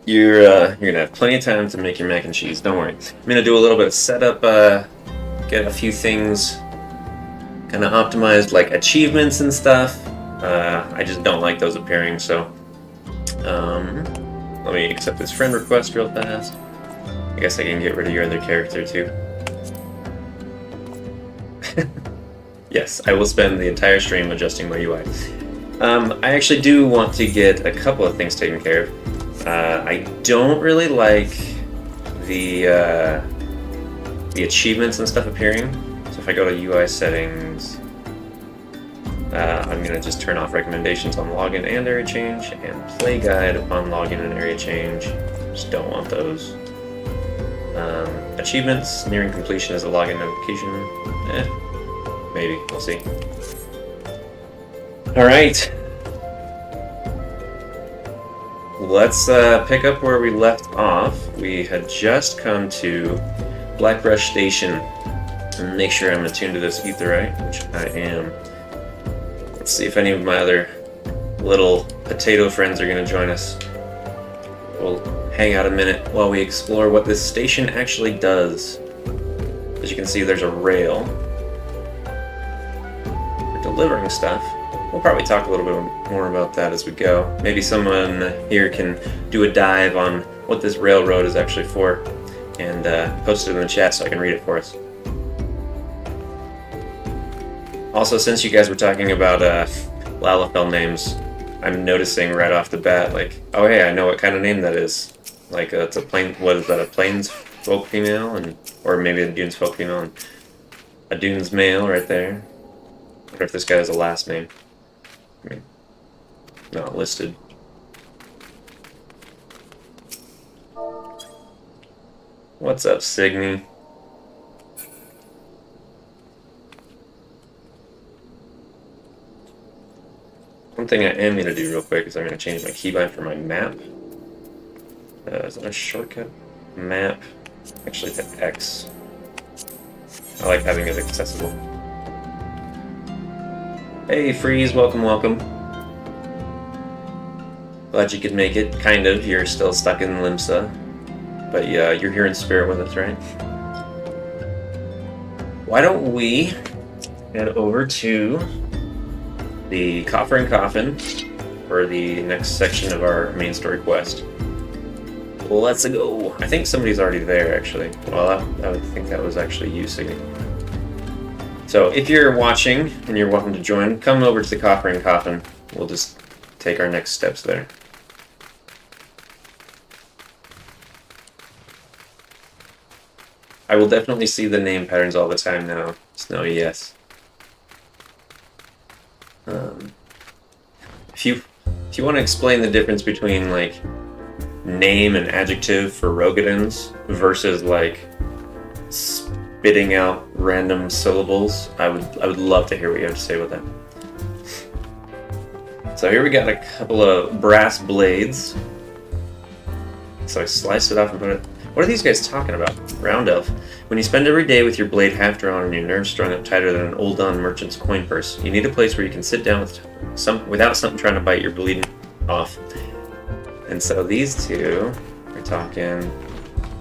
You're gonna have plenty of time to make your mac and cheese. Don't worry. I'm gonna do a little bit of setup. Get a few things kind of optimized, like achievements and stuff. I just don't like those appearing. So let me accept this friend request real fast. I guess I can get rid of your other character too. Yes, I will spend the entire stream adjusting my UI. I actually do want to get a couple of things taken care of. I don't really like the achievements and stuff appearing. So if I go to UI settings, I'm going to just turn off recommendations on login and area change, and play guide upon login and area change. Just don't want those. Achievements, nearing completion as a login notification. Maybe, we'll see. Alright. Let's pick up where we left off. We had just come to Blackbrush Station. And make sure I'm attuned to this etherite, which I am. Let's see if any of my other little potato friends are going to join us. We'll hang out a minute while we explore what this station actually does. As you can see, there's a rail for delivering stuff. We'll probably talk a little bit more about that as we go. Maybe someone here can do a dive on what this railroad is actually for, and post it in the chat so I can read it for us. Also, since you guys were talking about Lalafell names, I'm noticing right off the bat, like, oh hey, I know what kind of name that is. Like, it's a plain, what is that, a Plains folk female, or maybe a Dunes folk female, and a Dunes male right there. I wonder if this guy has a last name. I mean, not listed. What's up, Signy? One thing I am going to do real quick is I'm going to change my keybind for my map. Is that a shortcut? Map. Actually, to X. I like having it accessible. Hey, Freeze, welcome, welcome. Glad you could make it, kind of. You're still stuck in Limsa. But yeah, you're here in spirit with us, right? Why don't we head over to the Coffer and Coffin for the next section of our main story quest. Let's go. I think somebody's already there, actually. Well, I would think that was actually you, Signy. So if you're watching and you're wanting to join, come over to the Coffer and Coffin. We'll just take our next steps there. I will definitely see the name patterns all the time now. Snow, yes. If you want to explain the difference between like name and adjective for Rogadins versus like spitting out random syllables, I would love to hear what you have to say with that. So here we got a couple of brass blades. So I sliced it off and put it. What are these guys talking about? Round elf. When you spend every day with your blade half drawn and your nerves strung up tighter than an old Don merchant's coin purse, you need a place where you can sit down without something trying to bite your bleeding off. And so these two are talking.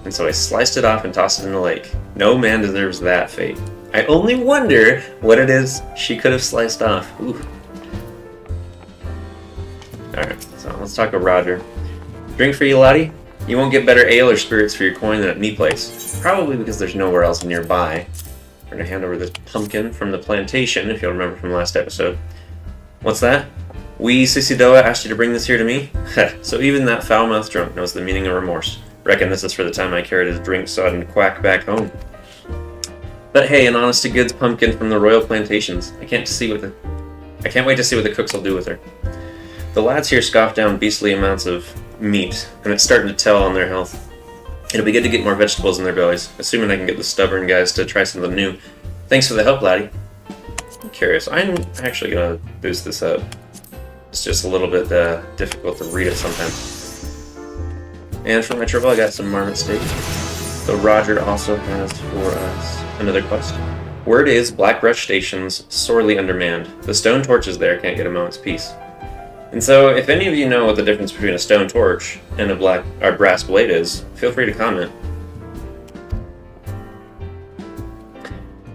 And so I sliced it off and tossed it in the lake. No man deserves that fate. I only wonder what it is she could have sliced off. Ooh. Alright, so let's talk to Roger. Drink for you, laddie? You won't get better ale or spirits for your coin than at me place. Probably because there's nowhere else nearby. We're going to hand over this pumpkin from the plantation, if you'll remember from last episode. What's that? We, Sisidoa, asked you to bring this here to me? So even that foul-mouthed drunk knows the meaning of remorse. Reckon this is for the time I carried his drink-sodden quack back home. But hey, an honest-to-goods pumpkin from the royal plantations. I can't wait to see what the cooks will do with her. The lads here scoff down beastly amounts of meat, and it's starting to tell on their health. It'll be good to get more vegetables in their bellies, assuming I can get the stubborn guys to try something new. Thanks for the help, laddie. I'm curious. I'm actually going to boost this up. It's just a little bit difficult to read it sometimes. And for my trouble, I got some marmot steak. So Roger also has for us another quest. Word is Blackbrush Station's sorely undermanned. The stone torches there can't get a moment's peace. And so, if any of you know what the difference between a stone torch and a black or brass blade is, feel free to comment.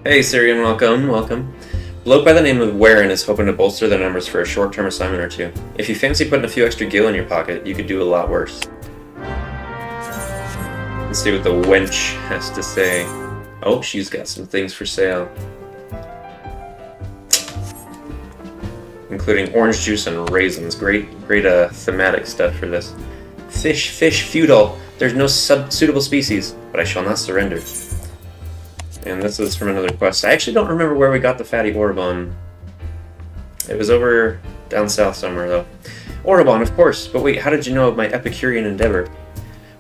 Hey, Syrian, welcome. A bloke by the name of Warren is hoping to bolster the numbers for a short-term assignment or two. If you fancy putting a few extra gil in your pocket, you could do a lot worse. Let's see what the wench has to say. Oh, she's got some things for sale. Including orange juice and raisins. Great thematic stuff for this. Fish, feudal. There's no suitable species, but I shall not surrender. And this is from another quest. I actually don't remember where we got the fatty Orobon. It was over down south somewhere, though. Orobon, of course. But wait, how did you know of my Epicurean endeavor?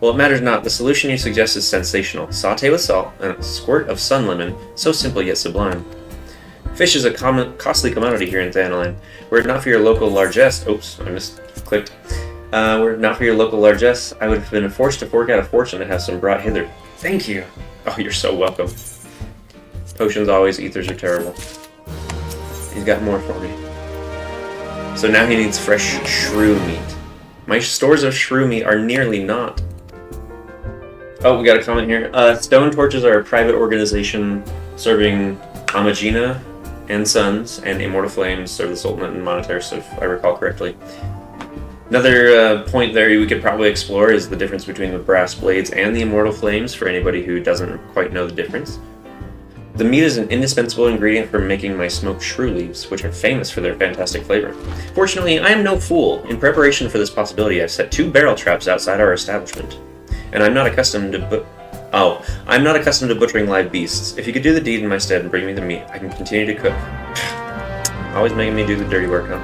Well, it matters not. The solution you suggest is sensational. Sauté with salt and a squirt of sun lemon. So simple yet sublime. Fish is a costly commodity here in Thanalan. Were it not for your local largesse... Oops, I misclicked. Were it not for your local largesse, I would have been forced to fork out a fortune to have some brought hither. Thank you. Oh, you're so welcome. Potions always, ethers are terrible. He's got more for me. So now he needs fresh shrew meat. My stores of shrew meat are nearly not. Oh, we got a comment here. Stone Torches are a private organization serving Amagina and Sons, and Immortal Flames serve the Sultanate and Monetaris, if I recall correctly. Another point there we could probably explore is the difference between the brass blades and the Immortal Flames, for anybody who doesn't quite know the difference. The meat is an indispensable ingredient for making my smoked shrew leaves, which are famous for their fantastic flavor. Fortunately, I am no fool. In preparation for this possibility, I've set 2 barrel traps outside our establishment. And I'm not accustomed to I'm not accustomed to butchering live beasts. If you could do the deed in my stead and bring me the meat, I can continue to cook. Always making me do the dirty work, huh?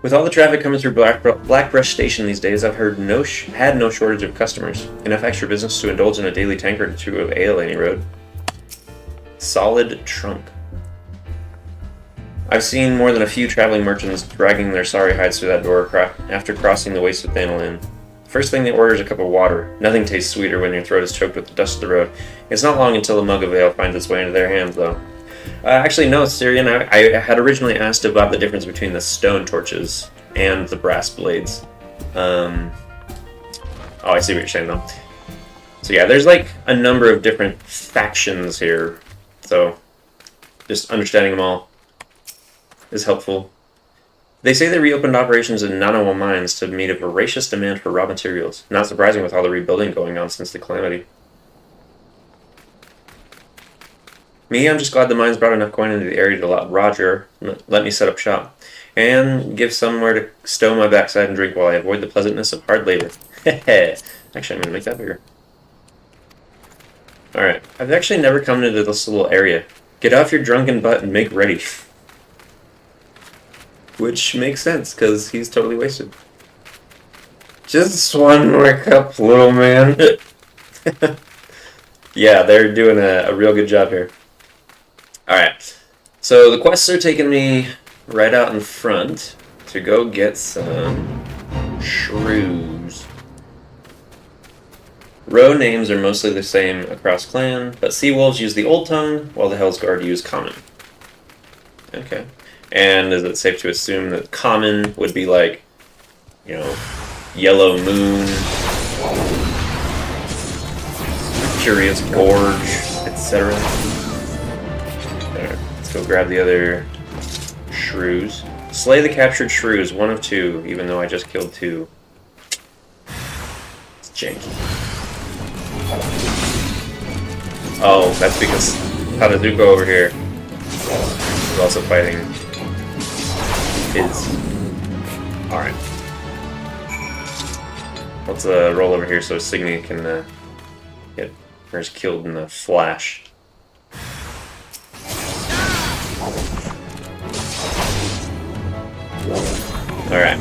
With all the traffic coming through Blackbrush Station these days, I've had no shortage of customers. Enough extra business to indulge in a daily tankard or 2 of ale any road. Solid trunk. I've seen more than a few traveling merchants dragging their sorry hides through that door after crossing the waste of Thanalan. First thing they order is a cup of water. Nothing tastes sweeter when your throat is choked with the dust of the road. It's not long until a mug of ale finds its way into their hands, though. Actually, no, Syrian, I had originally asked about the difference between the stone torches and the brass blades. Oh, I see what you're saying, though. So yeah, there's like a number of different factions here. So just understanding them all is helpful. They say they reopened operations in Nanawa mines to meet a voracious demand for raw materials. Not surprising with all the rebuilding going on since the calamity. Me, I'm just glad the mines brought enough coin into the area to allow Roger let me set up shop. And give somewhere to stow my backside and drink while I avoid the pleasantness of hard labor. Hehe. Actually, I'm going to make that bigger. Alright, I've actually never come into this little area. Get off your drunken butt and make ready. Which makes sense, because he's totally wasted. Just one more cup, little man. Yeah, they're doing a real good job here. Alright, so the quests are taking me right out in front to go get some shrews. Row names are mostly the same across clan, but Sea Wolves use the Old Tongue, while the Hell's Guard use Common. Okay. And is it safe to assume that Common would be like, you know, Yellow Moon, Curious Gorge, etc.? Alright, let's go grab the other shrews. Slay the captured shrews, 1 of 2, even though I just killed 2. It's janky. Oh, that's because Hadazuko over here is also fighting his. Alright. Let's roll over here so Signy can get hers killed in the flash. Alright.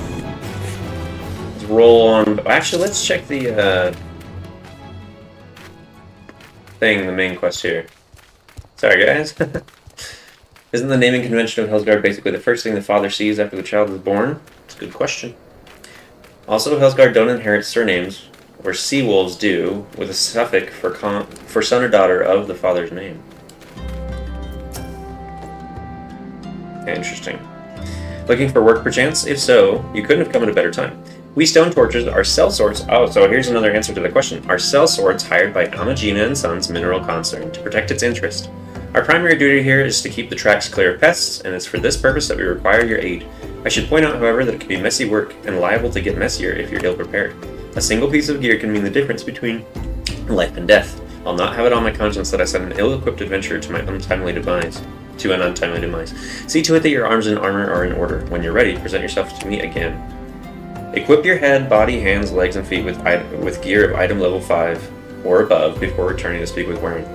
Let's roll on. Actually, let's check the the main quest here. Sorry, guys. Isn't the naming convention of Hellsguard basically the first thing the father sees after the child is born? It's a good question. Also, Hellsguard don't inherit surnames, where Sea Wolves do, with a suffix for son or daughter of the father's name. Interesting. Looking for work perchance? If so, you couldn't have come at a better time. We stone torches are cell sorts. Oh, so here's another answer to the question. Are cell sorts hired by Amagina and Sons Mineral Concern to protect its interest? Our primary duty here is to keep the tracks clear of pests, and it's for this purpose that we require your aid. I should point out, however, that it can be messy work and liable to get messier if you're ill-prepared. A single piece of gear can mean the difference between life and death. I'll not have it on my conscience that I sent an ill-equipped adventurer to an untimely demise. See to it that your arms and armor are in order. When you're ready, present yourself to me again. Equip your head, body, hands, legs, and feet with gear of item level 5 or above before returning to speak with Warren.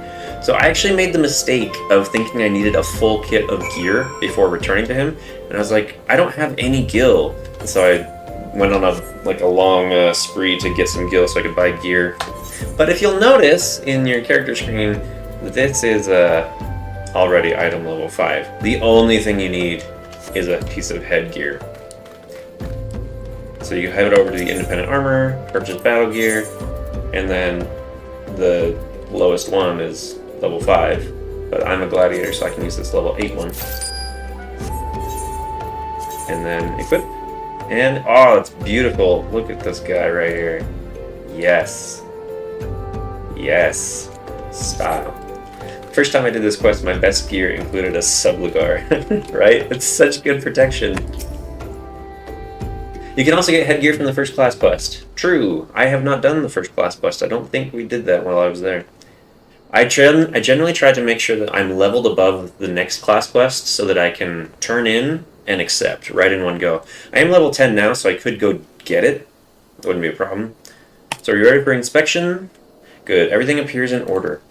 So I actually made the mistake of thinking I needed a full kit of gear before returning to him, and I was like, I don't have any gil. And so I went on a long spree to get some gil so I could buy gear. But if you'll notice in your character screen, this is already item level 5. The only thing you need is a piece of headgear. So you head over to the independent armor, purchase battle gear, and then the lowest one is level 5, but I'm a gladiator so I can use this level 8 one. And then equip. And oh, it's beautiful. Look at this guy right here. Yes. Yes. Style. First time I did this quest, my best gear included a sublugar, right? It's such good protection. You can also get headgear from the first class quest. True, I have not done the first class quest. I don't think we did that while I was there. I generally try to make sure that I'm leveled above the next class quest so that I can turn in and accept right in one go. I am level 10 now, so I could go get it. Wouldn't be a problem. So are you ready for inspection? Good, everything appears in order.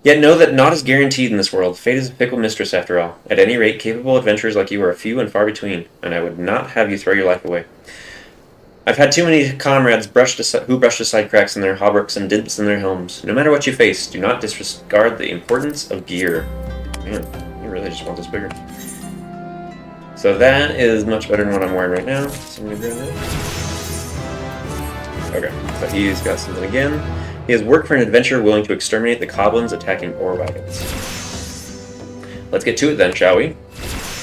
Yet know that naught is guaranteed in this world. Fate is a fickle mistress after all. At any rate, capable adventurers like you are few and far between, and I would not have you throw your life away. I've had too many comrades who brushed aside cracks in their hauberks and dints in their helms. No matter what you face, do not disregard the importance of gear. Man, you really just want this bigger. So that is much better than what I'm wearing right now. So I'm gonna grab that. Okay, so he's got something again. He has work for an adventurer willing to exterminate the goblins attacking ore wagons. Let's get to it then, shall we?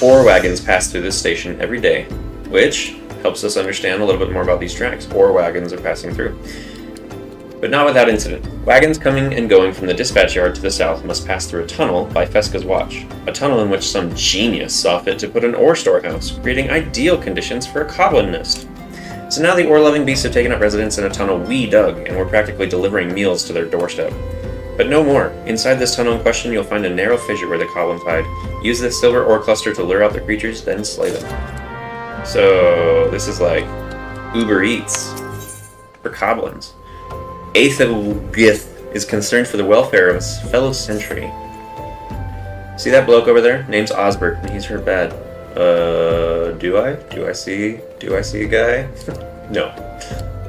Ore wagons pass through this station every day, which helps us understand a little bit more about these tracks. Ore wagons are passing through. But not without incident. Wagons coming and going from the dispatch yard to the south must pass through a tunnel by Feska's watch. A tunnel in which some genius saw fit to put an ore storehouse, creating ideal conditions for a goblin nest. So now the ore-loving beasts have taken up residence in a tunnel we dug, and we're practically delivering meals to their doorstep. But no more. Inside this tunnel in question, you'll find a narrow fissure where the goblins hide. Use this silver ore cluster to lure out the creatures, then slay them. So this is like Uber Eats for goblins. Aethelgith is concerned for the welfare of his fellow sentry. See that bloke over there? Name's Osbert, and he's hurt bad. Do I? Do I see a guy? No.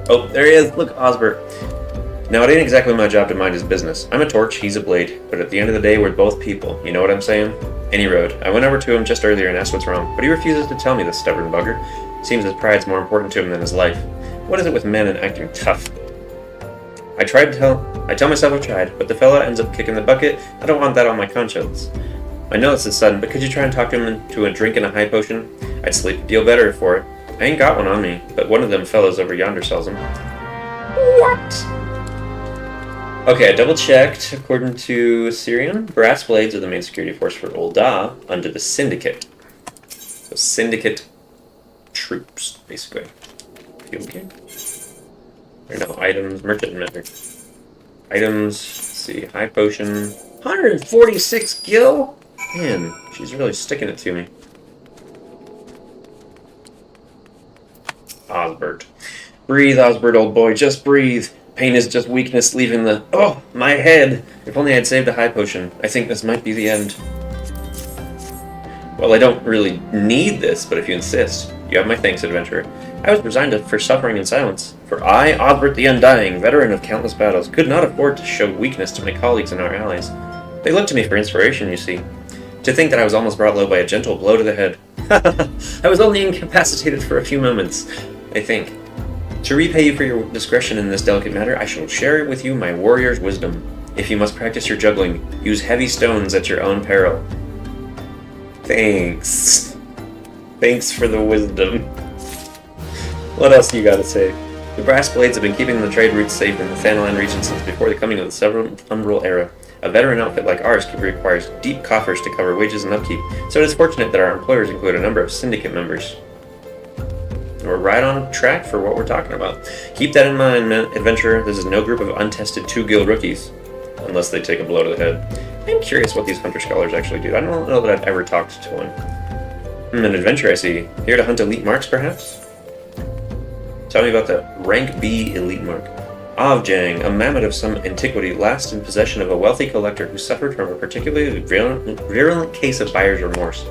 Oh, there he is. Look, Osbert. Now, it ain't exactly my job to mind his business. I'm a torch, he's a blade, but at the end of the day, we're both people. You know what I'm saying? Any road. I went over to him just earlier and asked what's wrong, but he refuses to tell me, this stubborn bugger. Seems his pride's more important to him than his life. What is it with men and acting tough? I tell myself I've tried, but the fella ends up kicking the bucket. I don't want that on my conscience. I know this is sudden, but could you try and talk him into a drink and a high potion? I'd sleep a deal better for it. I ain't got one on me, but one of them fellows over yonder sells them. What? Okay, I double-checked. According to Eorzea, brass blades are the main security force for Ul'dah under the Syndicate. So Syndicate troops, basically. Field gear? Or no, items, merchant matter. Items, let's see, high potion. 146 gil? Man, she's really sticking it to me. Osbert. Breathe, Osbert, old boy, just breathe. Pain is just weakness leaving the... Oh, my head! If only I'd saved a high potion. I think this might be the end. Well, I don't really need this, but if you insist, you have my thanks, adventurer. I was resigned for suffering in silence. For I, Osbert the Undying, veteran of countless battles, could not afford to show weakness to my colleagues and our allies. They looked to me for inspiration, you see. To think that I was almost brought low by a gentle blow to the head. I was only incapacitated for a few moments, I think. To repay you for your discretion in this delicate matter, I shall share with you my warrior's wisdom. If you must practice your juggling, use heavy stones at your own peril. Thanks. Thanks for the wisdom. What else you gotta say? The brass blades have been keeping the trade routes safe in the Thanalan region since before the coming of the several umbral era. A veteran outfit like ours requires deep coffers to cover wages and upkeep, so it is fortunate that our employers include a number of syndicate members. We're right on track for what we're talking about. Keep that in mind, adventurer. This is no group of untested two-guild rookies. Unless they take a blow to the head. I'm curious what these hunter scholars actually do. I don't know that I've ever talked to one. An adventurer, I see. Here to hunt elite marks, perhaps? Tell me about the rank B elite mark. Avjang, a mammoth of some antiquity, last in possession of a wealthy collector who suffered from a particularly virulent case of buyer's remorse.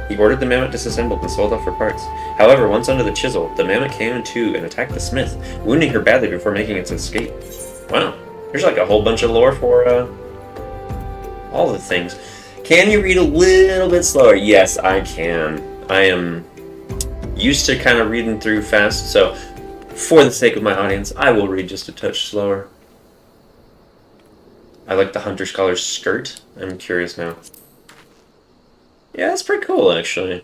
He ordered the mammoth disassembled and sold off for parts. However, once under the chisel, the mammoth came to and attacked the smith, wounding her badly before making its escape. Wow, there's like a whole bunch of lore for all the things. Can you read a little bit slower? Yes, I can. I am used to kind of reading through fast, so for the sake of my audience, I will read just a touch slower. I like the hunter scholar's skirt. I'm curious now. Yeah, that's pretty cool, actually.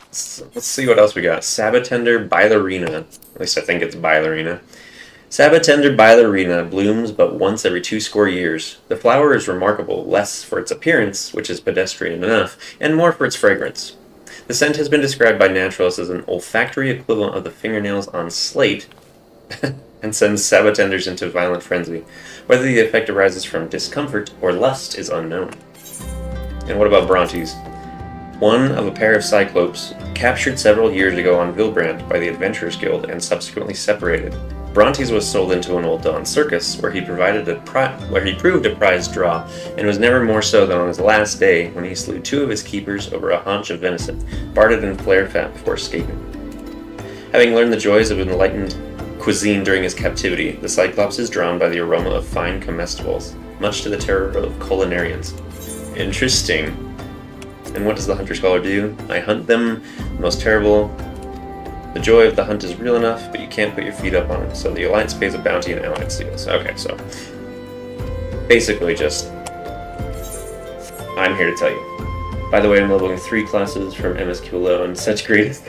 Let's see what else we got. Sabatender Bailarina. At least I think it's Bailarina. Sabatender Bailarina blooms but once every 20 years. The flower is remarkable, less for its appearance, which is pedestrian enough, and more for its fragrance. The scent has been described by naturalists as an olfactory equivalent of the fingernails on slate, and sends sabatenders into violent frenzy. Whether the effect arises from discomfort or lust is unknown. And what about Brontes? One of a pair of cyclopes, captured several years ago on Vilbrand by the Adventurers Guild and subsequently separated. Brontes was sold into an old Dawn circus, where he proved a prize draw, and was never more so than on his last day, when he slew 2 of his keepers over a haunch of venison, barded and flare fat before escaping. Having learned the joys of enlightened cuisine during his captivity, the Cyclops is drawn by the aroma of fine comestibles, much to the terror of culinarians. Interesting. And what does the hunter scholar do? I hunt them, the most terrible. The joy of the hunt is real enough, but you can't put your feet up on it, so the Alliance pays a bounty and allied seals. Okay, so basically just, I'm here to tell you. By the way, I'm leveling 3 classes from MSQ alone. Such great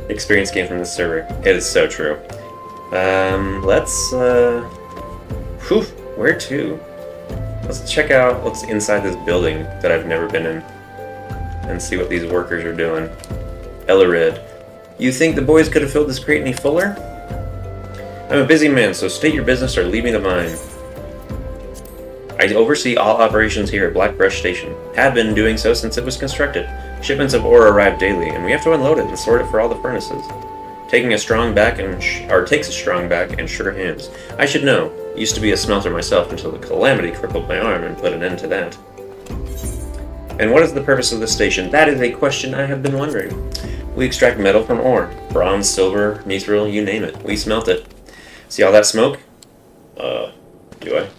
experience came from this server. It is so true. Where to? Let's check out what's inside this building that I've never been in and see what these workers are doing. Elored. You think the boys could have filled this crate any fuller? I'm a busy man, so state your business or leave me to mine. I oversee all operations here at Blackbrush Station. Have been doing so since it was constructed. Shipments of ore arrive daily, and we have to unload it and sort it for all the furnaces. Takes a strong back and sure hands. I should know. Used to be a smelter myself until the calamity crippled my arm and put an end to that. And what is the purpose of the station? That is a question I have been wondering. We extract metal from ore. Bronze, silver, mithril, you name it. We smelt it. See all that smoke? Do I?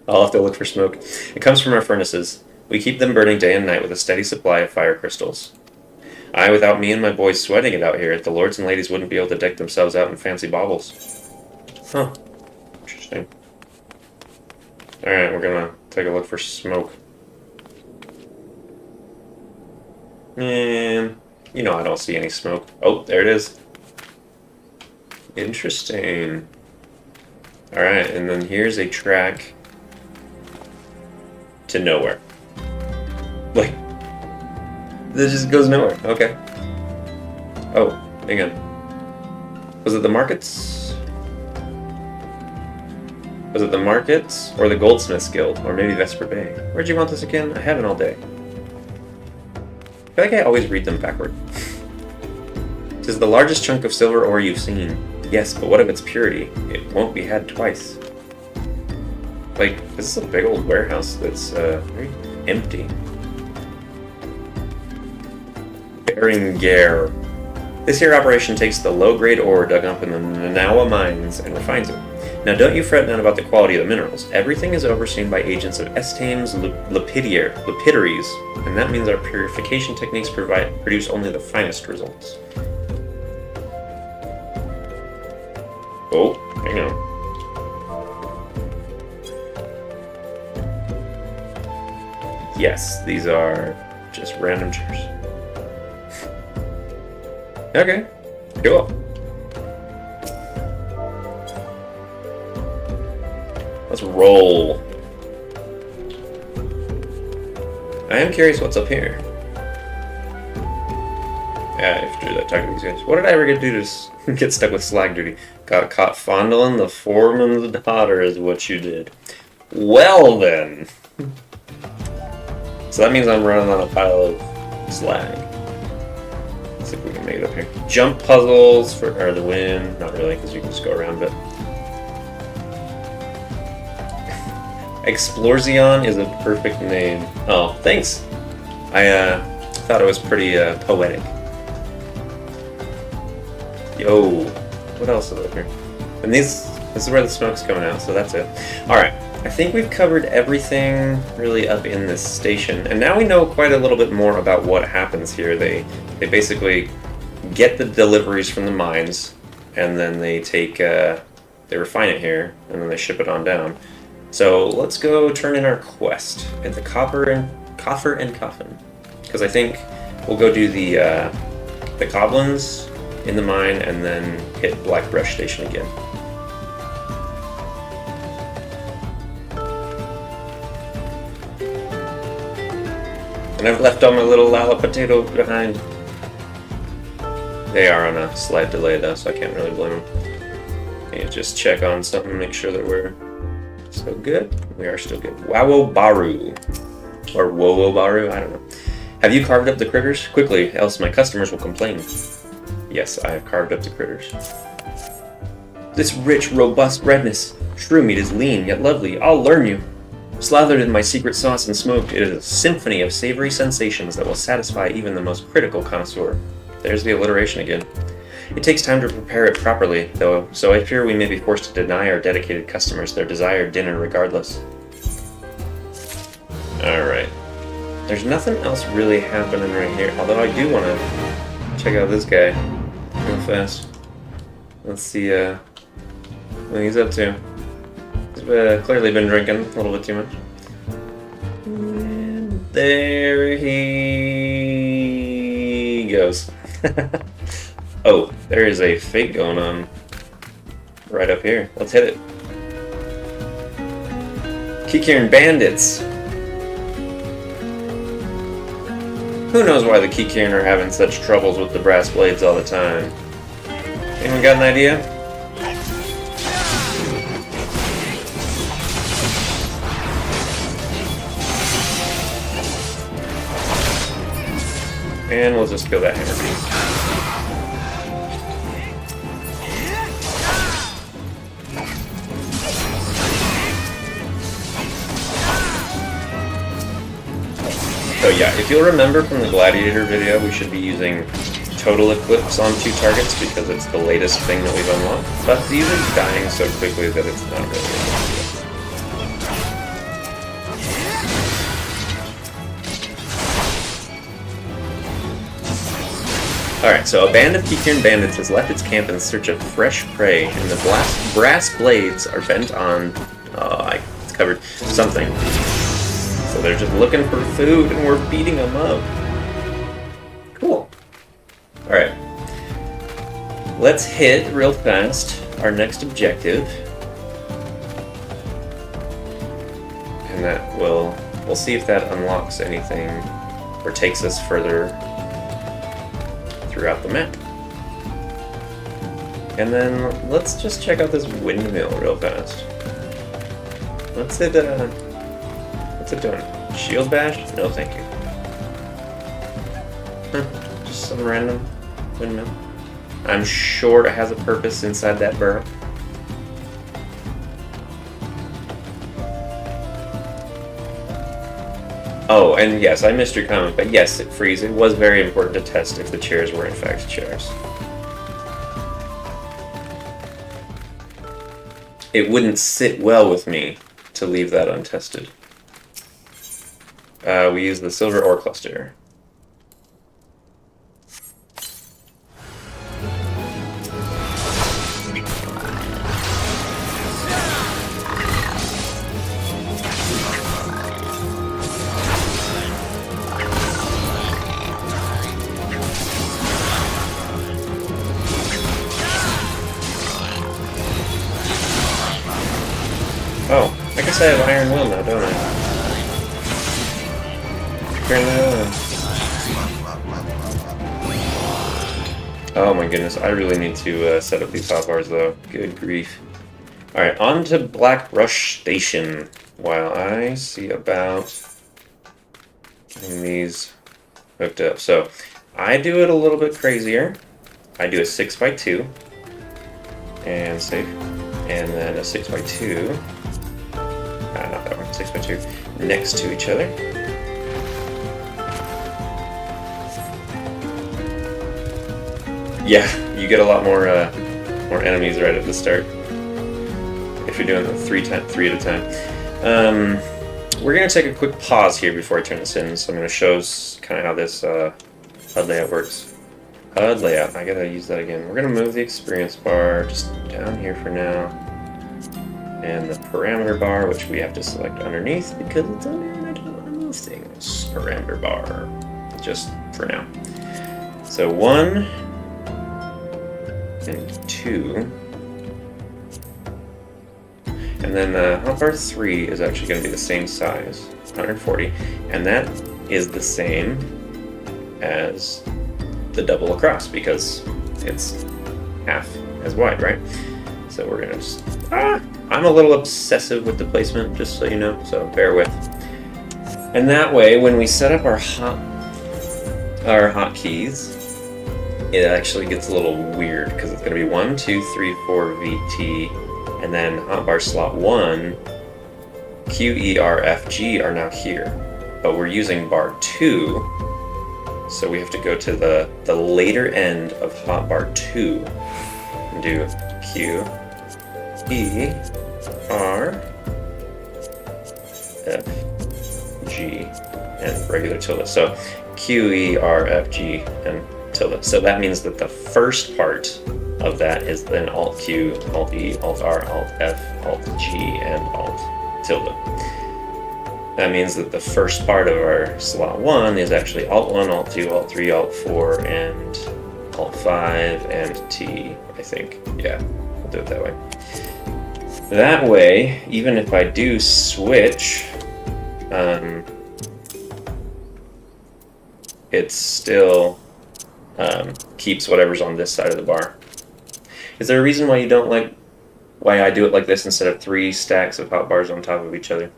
I'll have to look for smoke. It comes from our furnaces. We keep them burning day and night with a steady supply of fire crystals. Without me and my boys sweating it out here, the lords and ladies wouldn't be able to deck themselves out in fancy baubles. Huh. Interesting. Alright, we're gonna take a look for smoke. And you know I don't see any smoke. Oh, there it is. Interesting. Alright, and then here's a track to nowhere. Like, this just goes nowhere. Okay. Oh, hang on. Was it the markets? Was it the markets or the Goldsmiths Guild? Or maybe Vesper Bay? Where'd you want this again? I haven't all day. I feel like I always read them backward. It is the largest chunk of silver ore you've seen. Yes, but what of its purity? It won't be had twice. Like, this is a big old warehouse that's very empty. Berengar. This here operation takes the low-grade ore dug up in the Nanawa mines and refines it. Now don't you fret none about the quality of the minerals. Everything is overseen by agents of Estames Lapidaries, and that means our purification techniques produce only the finest results. Oh, hang on. Yes, these are just random chairs. Okay, cool. Let's roll. I am curious what's up here. Yeah, I have to do that. Talk to these guys. What did I ever get to do to get stuck with slag duty? Got caught fondling the foreman's daughter is what you did. Well then. So that means I'm running on a pile of slag. Let's see if we can make it up here. Jump puzzles for the win. Not really, because you can just go around it. Eorzeon is a perfect name. Oh, thanks. I thought it was pretty poetic. Yo, what else is up here? And this is where the smoke's coming out, so that's it. Alright, I think we've covered everything really up in this station, and now we know quite a little bit more about what happens here. They basically get the deliveries from the mines, and then they refine it here, and then they ship it on down. So let's go turn in our quest at the Coffer and Coffin, because I think we'll go do the goblins in the mine and then hit Blackbrush Station again. And I've left all my little Lala potato behind. They are on a slight delay though, so I can't really blame them. And just check on something, make sure that we're still good. We are still good. Wowobaru. Or Wowobaru, I don't know. Have you carved up the critters? Quickly, else my customers will complain. Yes, I have carved up the critters. This rich, robust redness. Shrew meat is lean, yet lovely. I'll learn you. Slathered in my secret sauce and smoked, it is a symphony of savory sensations that will satisfy even the most critical connoisseur. There's the alliteration again. It takes time to prepare it properly, though, so I fear we may be forced to deny our dedicated customers their desired dinner regardless. Alright. There's nothing else really happening right here, although I do want to check out this guy real fast. Let's see what he's up to. He's clearly been drinking a little bit too much. And there he goes. Oh, there is a fake going on right up here. Let's hit it. Kikirin bandits. Who knows why the Kikirin are having such troubles with the brass blades all the time? Anyone got an idea? And we'll just kill that hammer beast. So yeah, if you'll remember from the Gladiator video, we should be using Total Eclipse on 2 targets because it's the latest thing that we've unlocked. But these are dying so quickly that it's not really a big deal. Alright, so a band of Kikirin bandits has left its camp in search of fresh prey, and the brass blades are bent on... it's covered something. So they're just looking for food, and we're beating them up. Cool. Alright. Let's hit, real fast, our next objective. And that will... we'll see if that unlocks anything, or takes us further throughout the map. And then let's just check out this windmill real fast. What's it doing? Shield bash? No thank you. Just some random windmill. I'm sure it has a purpose inside that burrow. Oh, and yes, I missed your comment, but yes, it frees. It was very important to test if the chairs were in fact chairs. It wouldn't sit well with me to leave that untested. We use the silver ore cluster. Oh, I guess I have Iron Will now, don't I? Turn that on. Oh my goodness, I really need to set up these hotbars though. Good grief. Alright, on to Black Rush Station. While I see about getting these hooked up. So, I do it a little bit crazier. I do a 6x2. And save. And then a 6x2. Not that one. 6x2. Next to each other. Yeah, you get a lot more enemies right at the start. If you're doing the three at a time. We're going to take a quick pause here before I turn this in, so I'm going to show kind of how this HUD layout works. HUD layout, I gotta use that again. We're going to move the experience bar just down here for now. And the parameter bar, which we have to select underneath because it's under and I don't want to move things. Parameter bar, just for now. So 1 and 2. And then hotbar 3 is actually going to be the same size, 140, and that is the same as the double across because it's half as wide, right? So we're going to just... I'm a little obsessive with the placement, just so you know, so bear with. And that way, when we set up our hotkeys, it actually gets a little weird because it's going to be 1, 2, 3, 4 VT. And then hotbar slot 1, Q, E, R, F, G are now here. But we're using bar 2, so we have to go to the later end of hotbar 2 and do Q, E, R, F, G, and regular tilde. So Q, E, R, F, G, and tilde. So that means that the first part of that is then Alt Q, Alt E, Alt R, Alt F, Alt G, and Alt tilde. That means that the first part of our slot 1 is actually Alt 1, Alt 2, Alt 3, Alt 4, and Alt 5, and T, I think. Yeah, we'll do it that way. That way, even if I do switch, it still keeps whatever's on this side of the bar. Is there a reason why you don't like why I do it like this instead of 3 stacks of hotbars on top of each other?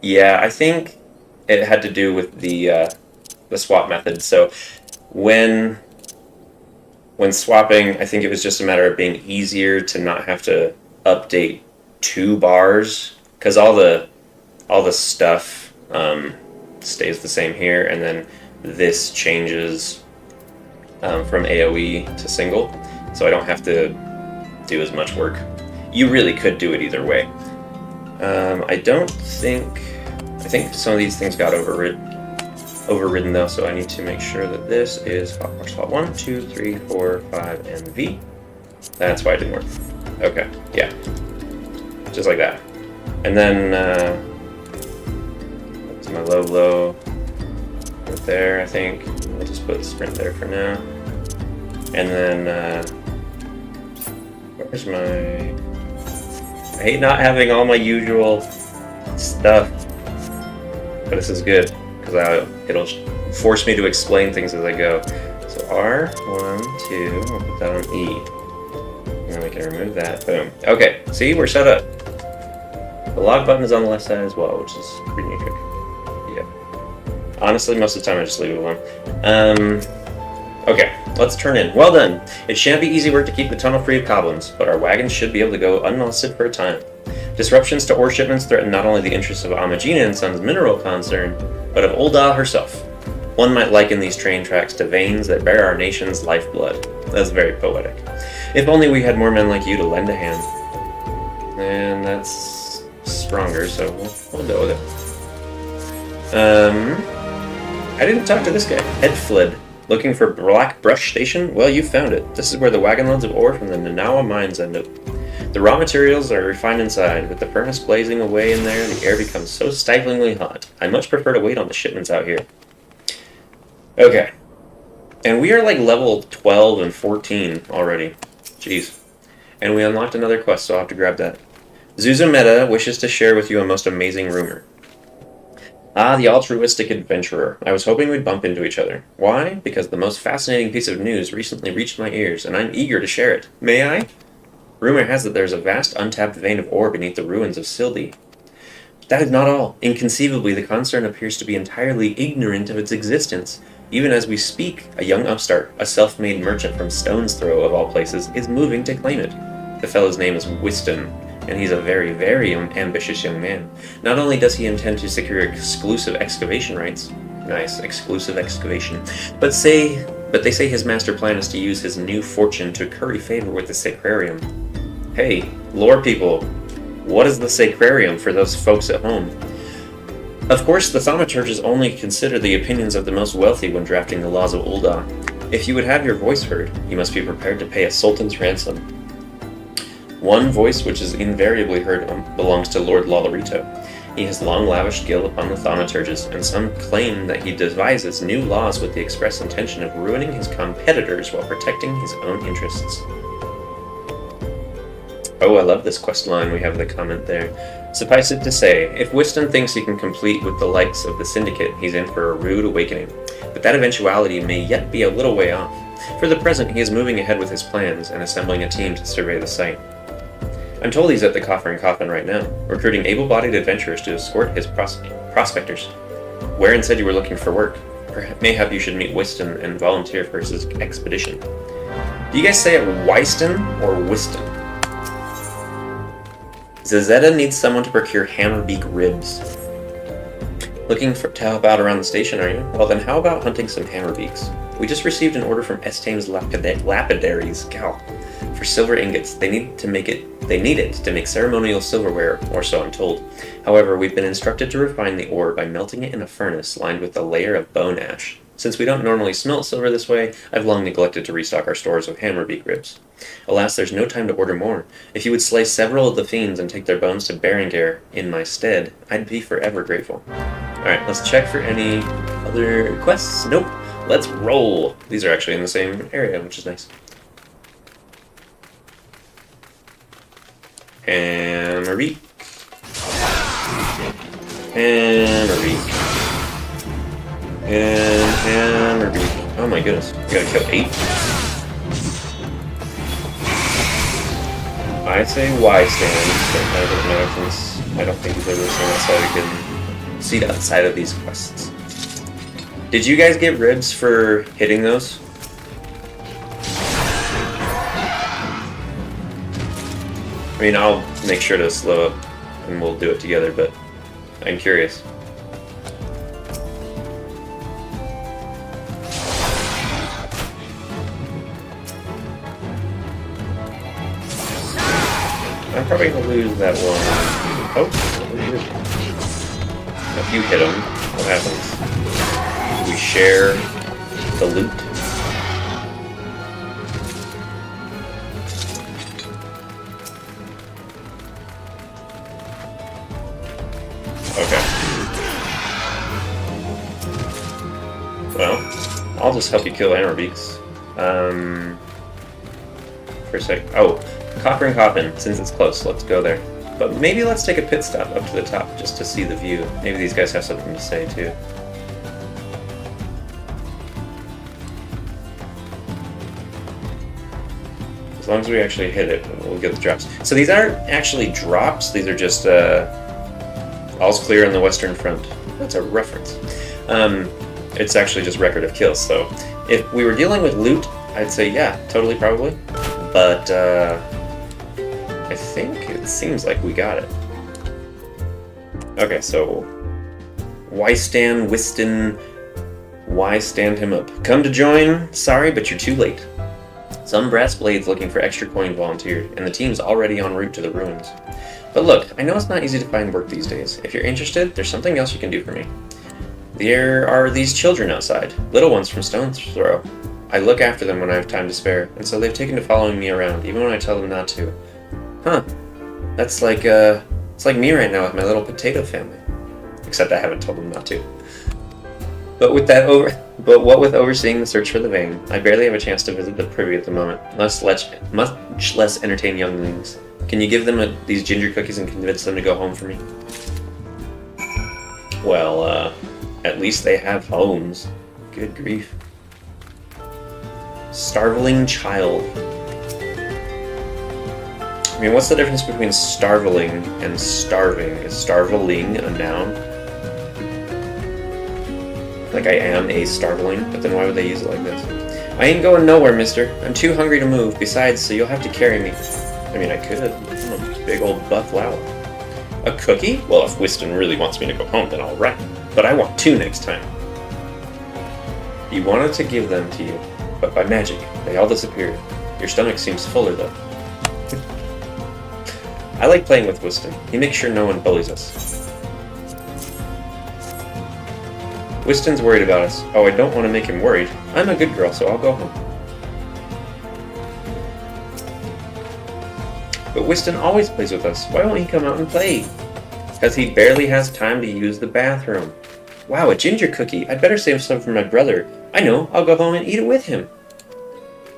Yeah, I think it had to do with the swap method. So when swapping, I think it was just a matter of being easier to not have to update 2 bars because all the stuff stays the same here, and then this changes from AoE to single, so I don't have to do as much work. You really could do it either way. I think some of these things got overridden though, so I need to make sure that this is hotbar slot 1, 2, 3, 4, 5, and V. That's why it didn't work. Okay, yeah. Just like that. And then that's my low right there, I think. I'll just put sprint there for now. And then where's my... I hate not having all my usual stuff, but this is good because it'll force me to explain things as I go. So R1, 2, I'll put that on E. And then we can remove that. Boom. Okay, see, we're set up. The log button is on the left side as well, which is pretty neat. Yeah. Honestly, most of the time I just leave it alone. Okay, let's turn in. Well done. It shan't be easy work to keep the tunnel free of goblins, but our wagons should be able to go unmolested for a time. Disruptions to ore shipments threaten not only the interests of Amagina and Son's mineral concern, but of Ul'dah herself. One might liken these train tracks to veins that bear our nation's lifeblood. That's very poetic. If only we had more men like you to lend a hand. And that's stronger, so we'll go with it. I didn't talk to this guy. Ed Flid. Looking for Black Brush Station? Well, you found it. This is where the wagon loads of ore from the Nanawa mines end up. The raw materials are refined inside. With the furnace blazing away in there, the air becomes so stiflingly hot. I much prefer to wait on the shipments out here. Okay. And we are like level 12 and 14 already. Jeez. And we unlocked another quest, so I'll have to grab that. Zuzumeta wishes to share with you a most amazing rumor. Ah, the altruistic adventurer. I was hoping we'd bump into each other. Why? Because the most fascinating piece of news recently reached my ears, and I'm eager to share it. May I? Rumor has it there's a vast untapped vein of ore beneath the ruins of Sildi. That is not all. Inconceivably, the concern appears to be entirely ignorant of its existence. Even as we speak, a young upstart, a self-made merchant from Stone's Throw of all places, is moving to claim it. The fellow's name is Wystan, and he's a very, very ambitious young man. Not only does he intend to secure exclusive excavation rights, nice, exclusive excavation, but they say his master plan is to use his new fortune to curry favor with the Sacrarium. Hey, lore people, what is the Sacrarium for those folks at home? Of course, the thaumaturges only consider the opinions of the most wealthy when drafting the laws of Ul'dah. If you would have your voice heard, you must be prepared to pay a sultan's ransom. One voice which is invariably heard belongs to Lord Lolarito. He has long lavished guilt upon the thaumaturges, and some claim that he devises new laws with the express intention of ruining his competitors while protecting his own interests. Oh, I love this quest line we have the comment there. Suffice it to say, if Wystan thinks he can compete with the likes of the Syndicate, he's in for a rude awakening. But that eventuality may yet be a little way off. For the present, he is moving ahead with his plans and assembling a team to survey the site. I'm told he's at the Coffer and Coffin right now, recruiting able-bodied adventurers to escort his prospectors. Waren said you were looking for work. Mayhap you should meet Wystan and volunteer for his expedition. Do you guys say it Wystan or Wystan? Zazetta needs someone to procure hammerbeak ribs. Looking to help out around the station, are you? Well then, how about hunting some hammerbeaks? We just received an order from Estame's lapidaries, for silver ingots. They need it to make ceremonial silverware, or so I'm told. However, we've been instructed to refine the ore by melting it in a furnace lined with a layer of bone ash. Since we don't normally smelt silver this way, I've long neglected to restock our stores of hammerbeak ribs. Alas, there's no time to order more. If you would slay several of the fiends and take their bones to Berengar in my stead, I'd be forever grateful. Alright, let's check for any other quests. Nope. Let's roll. These are actually in the same area, which is nice. Hammerbeak. Hammerbeak. And hammerbeak. Oh my goodness. You gotta kill 8? I say Y stand, but I don't know since I don't think he's ever seen outside we can see outside of these quests. Did you guys get ribs for hitting those? I mean, I'll make sure to slow up and we'll do it together, but I'm curious. I'm probably gonna lose that one. Oh, if you hit him, what happens? We share the loot. Okay. Well, I'll just help you kill hammerbeaks. For a sec. Oh. Copper and Coffin, since it's close, let's go there. But maybe let's take a pit stop up to the top just to see the view. Maybe these guys have something to say too. As long as we actually hit it, we'll get the drops. So these aren't actually drops, these are just all's clear on the western front. That's a reference. It's actually just record of kills, so if we were dealing with loot, I'd say yeah, totally probably. But I think it seems like we got it. Okay, so Wystan, why stand him up? Come to join? Sorry, but you're too late. Some brass blades looking for extra coin volunteered, and the team's already en route to the ruins. But look, I know it's not easy to find work these days. If you're interested, there's something else you can do for me. There are these children outside, little ones from Stone's Throw. I look after them when I have time to spare, and so they've taken to following me around, even when I tell them not to. Huh. That's like, it's like me right now with my little potato family. Except I haven't told them not to. But what with overseeing the search for the vein, I barely have a chance to visit the privy at the moment, much less entertain younglings. Can you give them these ginger cookies and convince them to go home for me? Well, at least they have homes. Good grief. Starveling child. I mean, what's the difference between starveling and starving? Is starveling a noun? Like, I am a starveling, but then why would they use it like this? I ain't going nowhere, mister. I'm too hungry to move. Besides, so you'll have to carry me. I mean, I could. I'm a big old buff lout. A cookie? Well, if Whiston really wants me to go home, then all right. But I want 2 next time. You wanted to give them to you, but by magic, they all disappeared. Your stomach seems fuller, though. I like playing with Whiston. He makes sure no one bullies us. Whiston's worried about us. Oh, I don't want to make him worried. I'm a good girl, so I'll go home. But Whiston always plays with us. Why won't he come out and play? Because he barely has time to use the bathroom. Wow, a ginger cookie. I'd better save some for my brother. I know, I'll go home and eat it with him.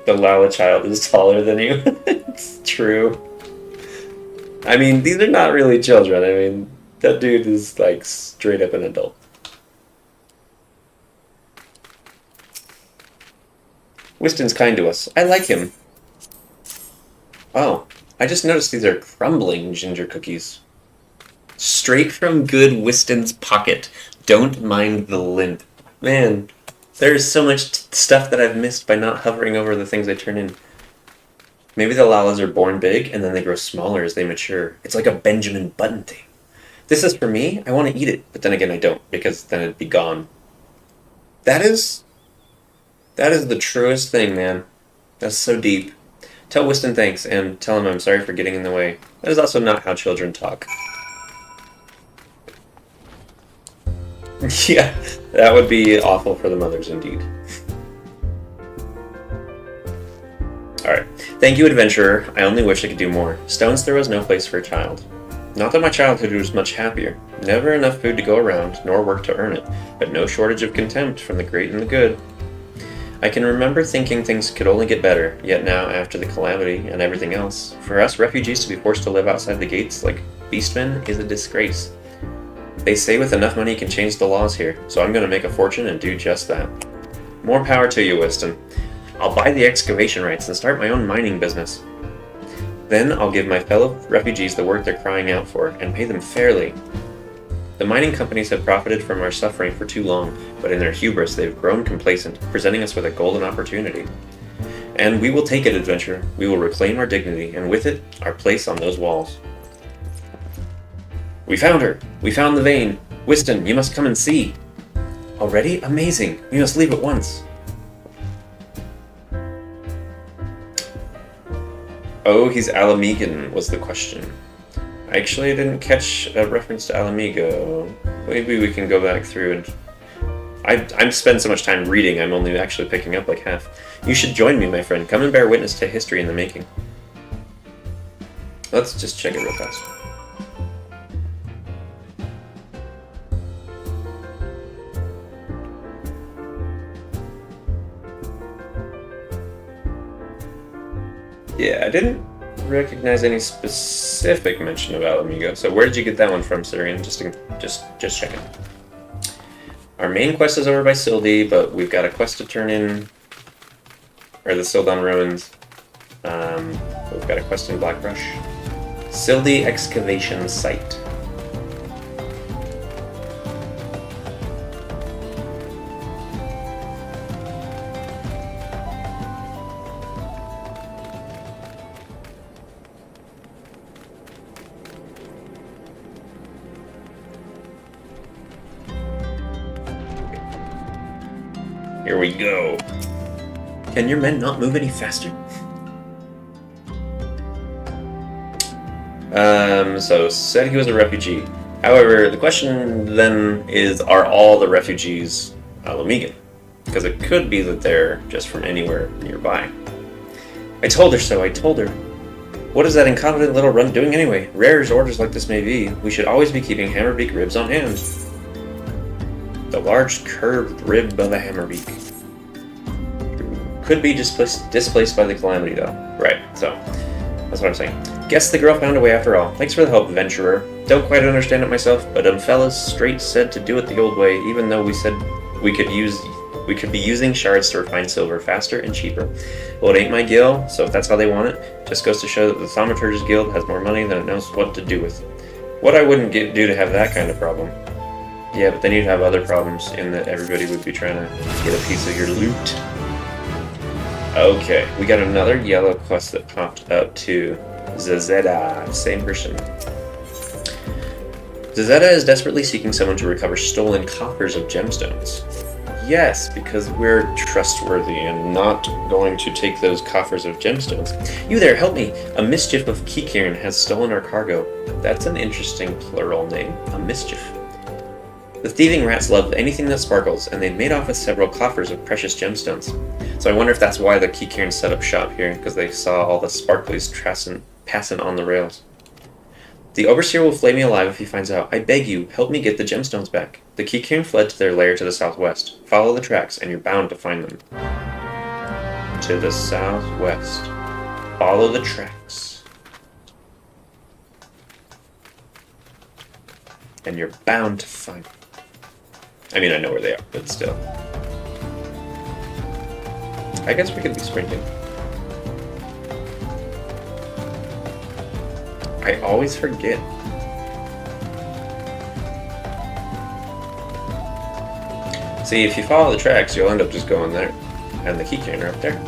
The Lala child is taller than you. It's true. I mean, these are not really children. I mean, that dude is like straight up an adult. Whiston's kind to us. I like him. Oh, I just noticed these are crumbling ginger cookies. Straight from good Whiston's pocket. Don't mind the limp. Man, there's so much stuff that I've missed by not hovering over the things I turn in. Maybe the Lalas are born big and then they grow smaller as they mature. It's like a Benjamin Button thing. This is for me. I want to eat it, but then again I don't, because then it'd be gone. That is the truest thing, man. That's so deep. Tell Whiston thanks, and tell him I'm sorry for getting in the way. That is also not how children talk. Yeah, that would be awful for the mothers indeed. Alright. Thank you, adventurer. I only wish I could do more. Stone's Throw is no place for a child. Not that my childhood was much happier. Never enough food to go around, nor work to earn it, but no shortage of contempt from the great and the good. I can remember thinking things could only get better, yet now, after the calamity and everything else, for us refugees to be forced to live outside the gates like beastmen is a disgrace. They say with enough money you can change the laws here, so I'm going to make a fortune and do just that. More power to you, Whiston. I'll buy the excavation rights and start my own mining business. Then I'll give my fellow refugees the work they're crying out for, and pay them fairly. The mining companies have profited from our suffering for too long, but in their hubris they've grown complacent, presenting us with a golden opportunity. And we will take it, adventurer. We will reclaim our dignity, and with it, our place on those walls. We found her! We found the vein! Whiston, you must come and see! Already? Amazing! We must leave at once! Oh, he's Alamegan, was the question. Actually, I didn't catch a reference to Alamigo. Maybe we can go back through and... I've spent so much time reading, I'm only actually picking up like half. You should join me, my friend. Come and bear witness to history in the making. Let's just check it real fast. Yeah, I didn't recognize any specific mention of Alamigo. So where did you get that one from, Syrian? Just checking. Our main quest is over by Sildi, but we've got a quest to turn in, or the Sildon Ruins. We've got a quest in Blackbrush. Sildi Excavation Site. Here we go. Can your men not move any faster? So said he was a refugee. However, the question then is, are all the refugees Alamigan? Because it could be that they're just from anywhere nearby. I told her so, I told her. What is that incompetent little runt doing anyway? Rare as orders like this may be, we should always be keeping Hammerbeak ribs on hand. The large curved rib of a hammerbeak. Could be displaced by the calamity, though. Right, so that's what I'm saying. Guess the girl found a way after all. Thanks for the help, venturer. Don't quite understand it myself, but fellas straight said to do it the old way, even though we said we could be using shards to refine silver faster and cheaper. Well, it ain't my guild, so if that's how they want it, just goes to show that the Thaumaturge's guild has more money than it knows what to do with. What I wouldn't do to have that kind of problem. Yeah, but then you'd have other problems in that everybody would be trying to get a piece of your loot. Okay, we got another yellow quest that popped up too. Zazeda, same person. Zazeda is desperately seeking someone to recover stolen coffers of gemstones. Yes, because we're trustworthy and not going to take those coffers of gemstones. You there, help me! A mischief of Kikirn has stolen our cargo. That's an interesting plural name. A mischief. The thieving rats love anything that sparkles, and they've made off with several coffers of precious gemstones. So I wonder if that's why the Kikirn set up shop here, because they saw all the sparklies passing on the rails. The Overseer will flay me alive if he finds out. I beg you, help me get the gemstones back. The Kikirn fled to their lair to the southwest. Follow the tracks, and you're bound to find them. To the southwest. Follow the tracks. And you're bound to find them. I mean, I know where they are, but still. I guess we could be sprinting. I always forget. See, if you follow the tracks, you'll end up just going there. And the keychain are up there.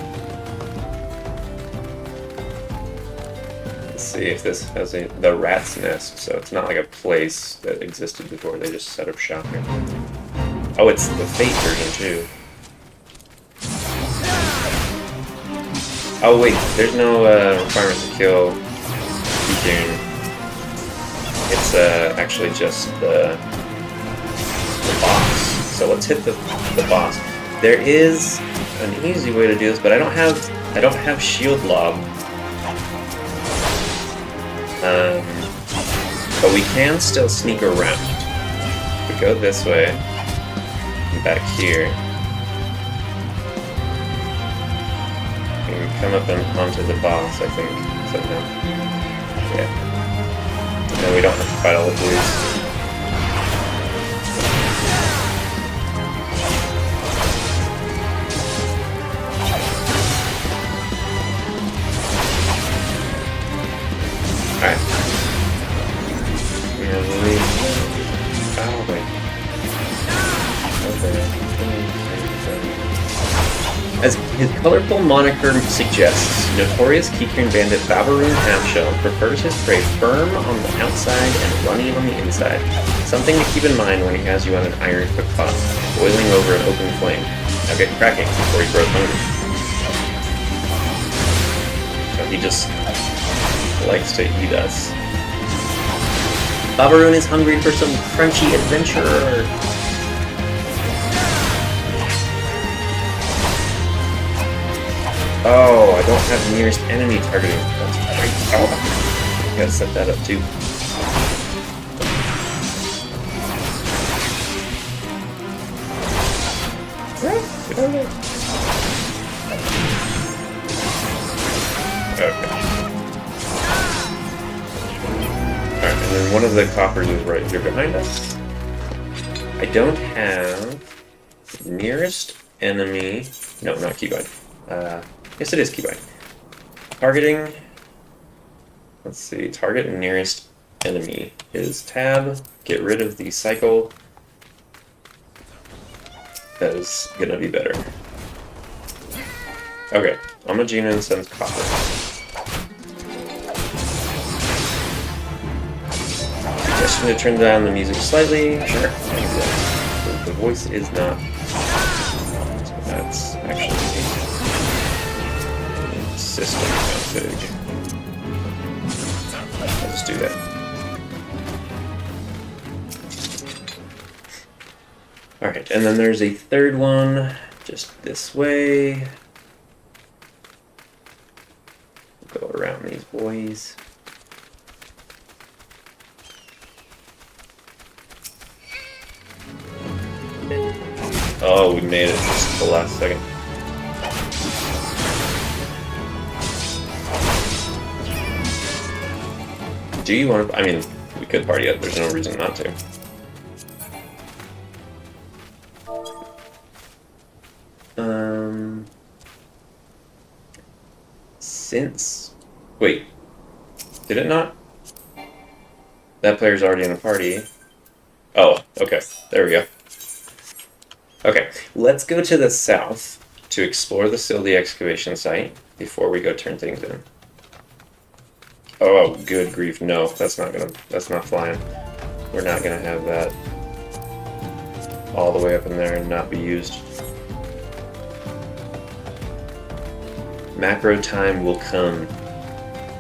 Let's see if this has the rat's nest, so it's not like a place that existed before. They just set up shop here. Oh, it's the Fate version too. Oh wait, there's no requirement to kill Kikirn. It's actually just the boss. So let's hit the boss. There is an easy way to do this, but I don't have shield lob. But we can still sneak around. If we go this way, and back here, we can come up and onto the boss, I think. So no. Yeah. No, we don't have to fight all the blues. Alright. Oh, wait. As his colorful moniker suggests, notorious Kikirn bandit Babaroon Halfshell prefers his prey firm on the outside and runny on the inside. Something to keep in mind when he has you on an iron cook pot, boiling over an open flame. Now get cracking before he grows hungry. So he just likes to eat us. Babaroon is hungry for some crunchy adventure. Oh, I don't have nearest enemy targeting. That's right. Oh, gotta set that up too. Okay. Alright, and then one of the coppers is right here behind us. I don't have nearest enemy. No, not keybind. Yes, it is keybind. Targeting. Let's see. Target nearest enemy is tab. Get rid of the cycle. That is gonna be better. Okay. Amagina sends copper. Suggestion to turn down the music slightly. Sure. The voice is not. So that's actually system config. I'll just do that. Alright, and then there's a third one just this way. Go around these boys. Oh, we made it just the last second. Do you want to... I mean, we could party up. There's no reason not to. Since... Wait. Did it not? That player's already in the party. Oh, okay. There we go. Okay, let's go to the south to explore the Sildy excavation site before we go turn things in. Oh, good grief, no, that's not flying. We're not gonna have that all the way up in there and not be used. Macro time will come,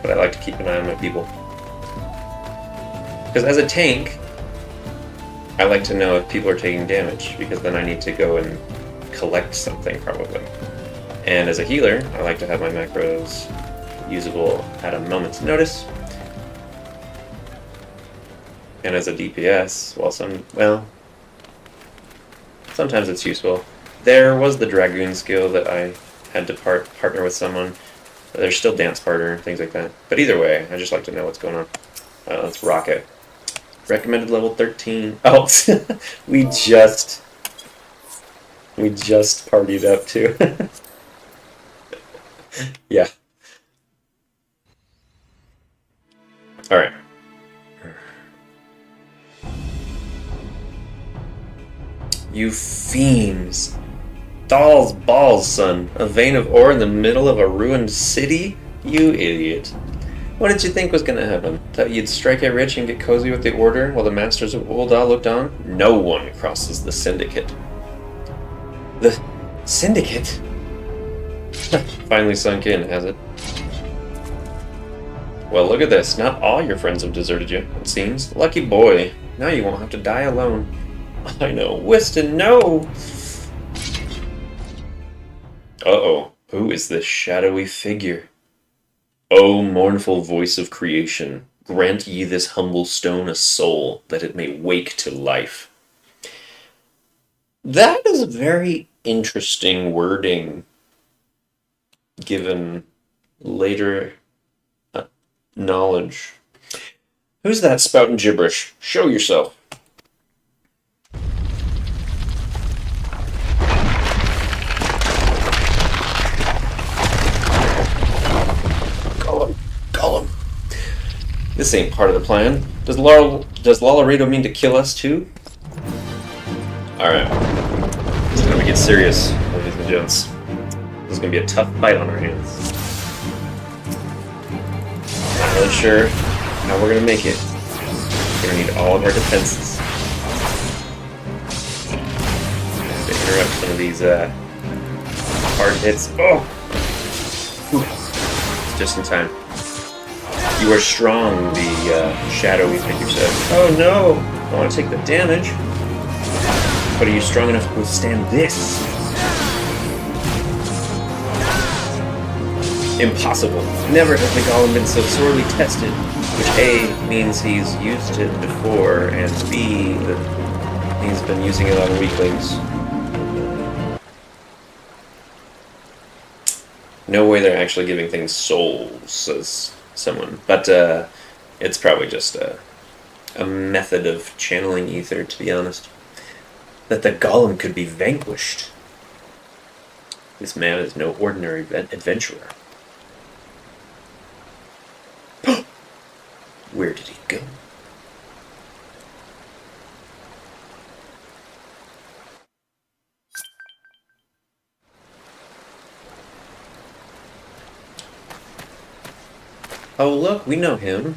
but I like to keep an eye on my people. Because as a tank, I like to know if people are taking damage, because then I need to go and collect something, probably. And as a healer, I like to have my macros usable at a moment's notice. And as a DPS, sometimes it's useful. There was the Dragoon skill that I had to partner with someone. There's still Dance Partner, things like that. But either way, I just like to know what's going on. Let's rock it. Recommended level 13. Oh, we just partied up too. Yeah. All right. You fiends. Doll's balls, son. A vein of ore in the middle of a ruined city? You idiot. What did you think was going to happen? That you'd strike it rich and get cozy with the Order while the Masters of Ul'dah looked on? No one crosses the Syndicate. The Syndicate? Finally sunk in, has it? Well, look at this. Not all your friends have deserted you, it seems. Lucky boy. Now you won't have to die alone. I know. Whiston, no! Uh-oh. Who is this shadowy figure? O mournful voice of creation, grant ye this humble stone a soul, that it may wake to life. That is a very interesting wording, given later knowledge. Who's that spouting gibberish? Show yourself. This ain't part of the plan. Does Lolorado mean to kill us too? Alright. This is gonna get serious, ladies and gents. This is gonna be a tough fight on our hands. Not really sure how we're gonna make it. We're gonna need all of our defenses to interrupt some of these hard hits. Oh! Whew. Just in time. You are strong, the shadowy figure said. Oh no! I want to take the damage. But are you strong enough to withstand this? Impossible. Never has the golem been so sorely tested. Which A, means he's used it before, and B, that he's been using it on weaklings. No way they're actually giving things souls, says someone. But it's probably just a method of channeling ether, to be honest. That the golem could be vanquished. This man is no ordinary adventurer. Where did he go? Oh look, we know him.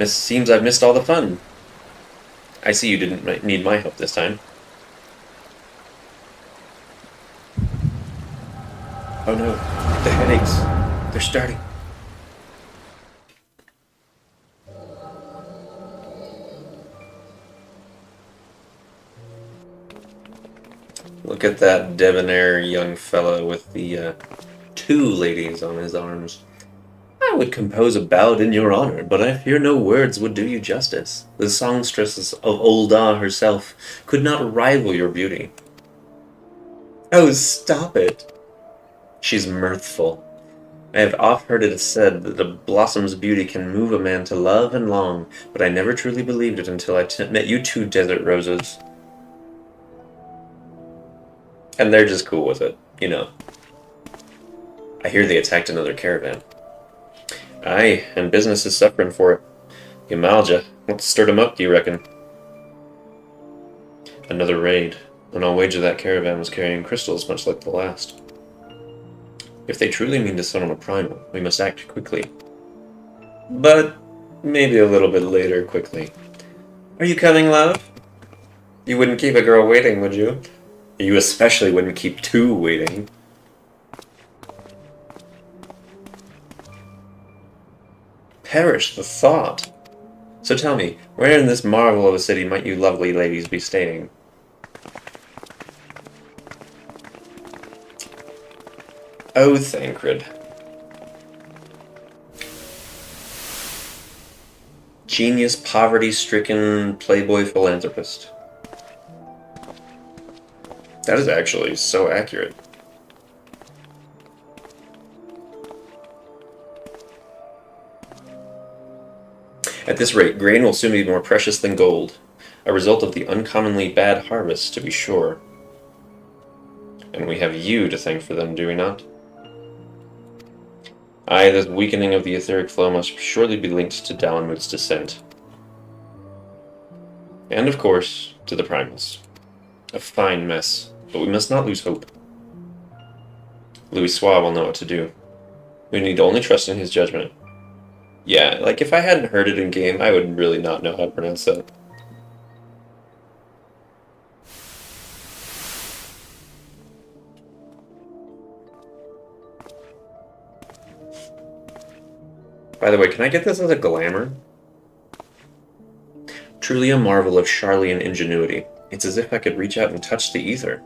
Seems I've missed all the fun. I see you didn't need my help this time. Oh no, the headaches. They're starting. Look at that debonair young fellow with the 2 ladies on his arms. I would compose a ballad in your honor, but I fear no words would do you justice. The songstress of Ul'dah herself could not rival your beauty. Oh, stop it. She's mirthful. I have oft heard it said that a blossom's beauty can move a man to love and long, but I never truly believed it until I met you two desert roses. And they're just cool with it, you know. I hear they attacked another caravan. Aye, and business is suffering for it. Yamalja, what stirred him up, do you reckon? Another raid, and I'll wager that caravan was carrying crystals much like the last. If they truly mean to summon a primal, we must act quickly. But maybe a little bit later quickly. Are you coming, love? You wouldn't keep a girl waiting, would you? You especially wouldn't keep two waiting. Perish the thought. So tell me, where in this marvel of a city might you lovely ladies be staying? Oh, Thancred. Genius, poverty-stricken, playboy philanthropist. That is actually so accurate. At this rate, grain will soon be more precious than gold, a result of the uncommonly bad harvest, to be sure. And we have you to thank for them, do we not? Aye, the weakening of the etheric flow must surely be linked to Dalamut's descent. And, of course, to the primals. A fine mess, but we must not lose hope. Louis Soir will know what to do. We need only trust in his judgment. Yeah, like if I hadn't heard it in game, I would really not know how to pronounce that. By the way, can I get this as a glamour? Truly a marvel of Charlian ingenuity. It's as if I could reach out and touch the ether.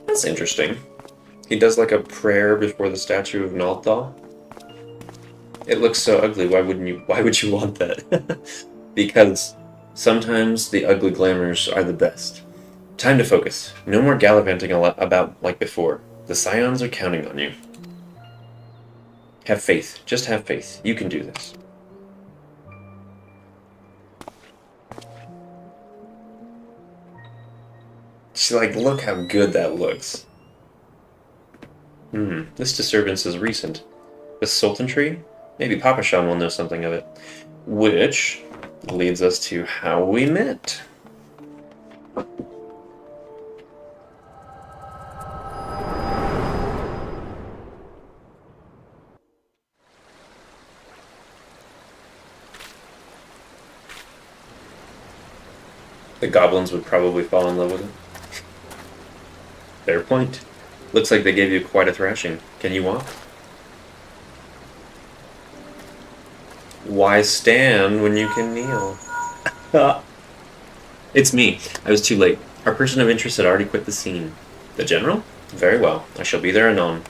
That's interesting. He does like a prayer before the statue of Nalthal. It looks so ugly, why would you want that? Because sometimes the ugly glamours are the best. Time to focus. No more gallivanting about like before. The Scions are counting on you. Have faith. Just have faith. You can do this. She's like, look how good that looks. This disturbance is recent. The Sultanry? Maybe Papa Shan will know something of it. Which leads us to how we met. The goblins would probably fall in love with him. Fair point. Looks like they gave you quite a thrashing. Can you walk? Why stand when you can kneel? It's me. I was too late. Our person of interest had already quit the scene. The general? Very well. I shall be there anon.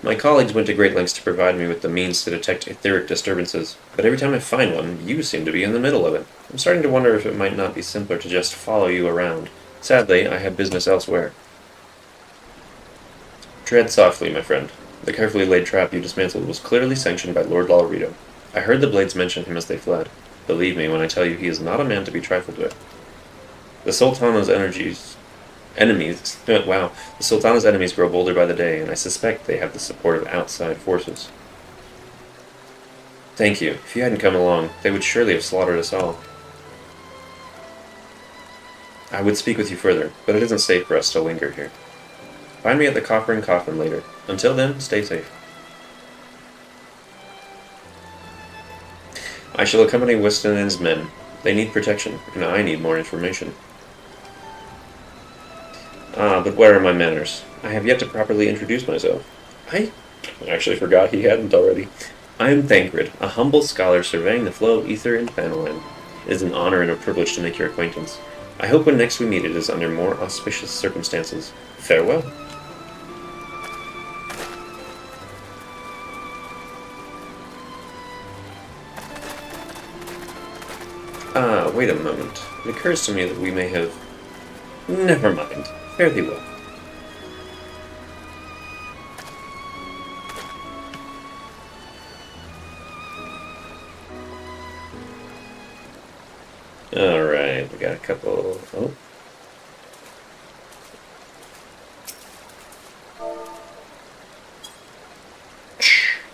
My colleagues went to great lengths to provide me with the means to detect etheric disturbances, but every time I find one, you seem to be in the middle of it. I'm starting to wonder if it might not be simpler to just follow you around. Sadly, I have business elsewhere. Tread softly, my friend. The carefully laid trap you dismantled was clearly sanctioned by Lord Lalrito. I heard the Blades mention him as they fled. Believe me when I tell you he is not a man to be trifled with. The Sultana's enemies grow bolder by the day, and I suspect they have the support of outside forces. Thank you. If you hadn't come along, they would surely have slaughtered us all. I would speak with you further, but it isn't safe for us to linger here. Find me at the Coffer and Coffin later. Until then, stay safe. I shall accompany Weston and his men. They need protection, and I need more information. But where are my manners? I have yet to properly introduce myself. I actually forgot he hadn't already. I am Thancred, a humble scholar surveying the flow of ether in Thanalan. It is an honor and a privilege to make your acquaintance. I hope when next we meet it is under more auspicious circumstances. Farewell. Wait a moment. It occurs to me that we may have... Never mind. Fare thee well. Alright, we got a couple... Oh.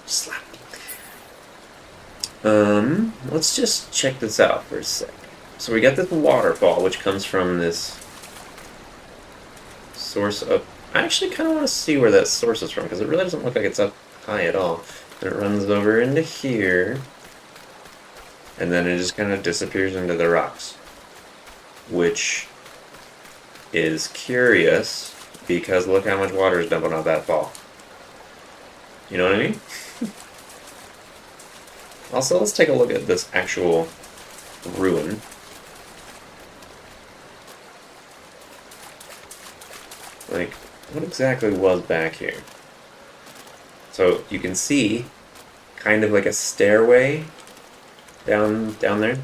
Slap. Let's just check this out for a sec. So we got this waterfall, which comes from this source up... I actually kind of want to see where that source is from, because it really doesn't look like it's up high at all. And it runs over into here, and then it just kind of disappears into the rocks. Which is curious, because look how much water is dumping off that fall. You know what I mean? Also, let's take a look at this actual ruin. Like, what exactly was back here? So you can see kind of like a stairway down there.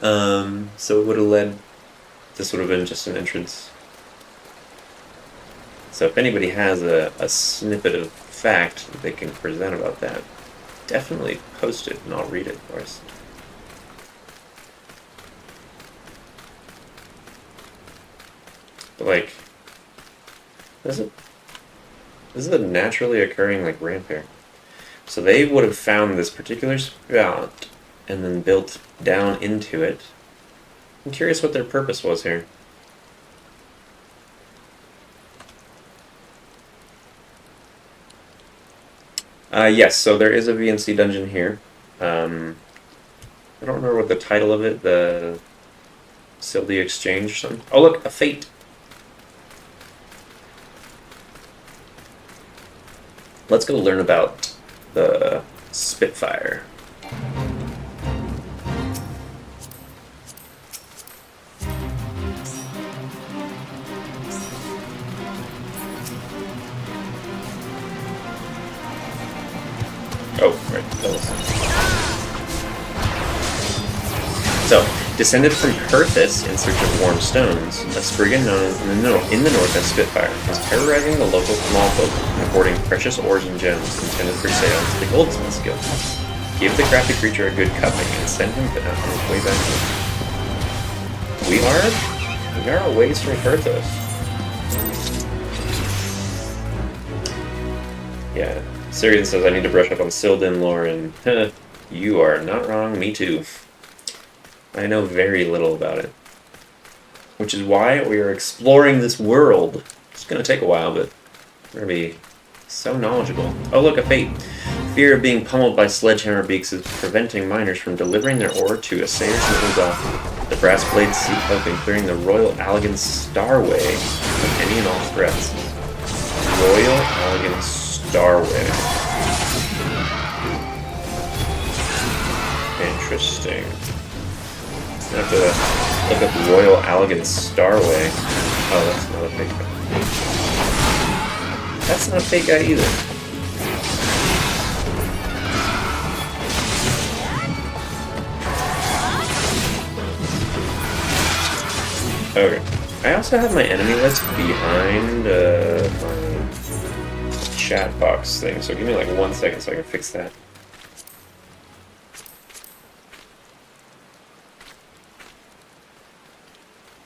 So it would have led... This would have been just an entrance. So if anybody has a snippet of fact that they can present about that, definitely post it and I'll read it for us. But like, this is a naturally occurring like ramp here. So they would have found this particular spot and then built down into it. I'm curious what their purpose was here. Yes, so there is a VNC dungeon here. I don't remember what the title of it, the Sildy Exchange or something. Oh look, a fate. Let's go learn about the Spitfire. Oh, right. So, descended from Perthus in search of warm stones, a Spriggan known in the north as Spitfire was terrorizing the local small folk and hoarding precious ores and gems intended for sale to the goldsmith's guild. Give the crafty creature a good cuffing and send him on his way back home. We are a ways from Perthus. Yeah. Syrian says, I need to brush up on Sildin lore, and you are not wrong, me too. I know very little about it. Which is why we are exploring this world. It's going to take a while, but we're going to be so knowledgeable. Oh look, a fate. Fear of being pummeled by sledgehammer beaks is preventing miners from delivering their ore to Assayer's Middle. The brass blades seek help in clearing the Royal Allegan Starway from any and all threats. Royal Allegan Starway. Interesting. I have to look up Royal Allegan Starway. Oh, that's not a fake guy. That's not a fake guy either. Okay. I also have my enemy list behind my chat box thing, so give me like 1 second so I can fix that.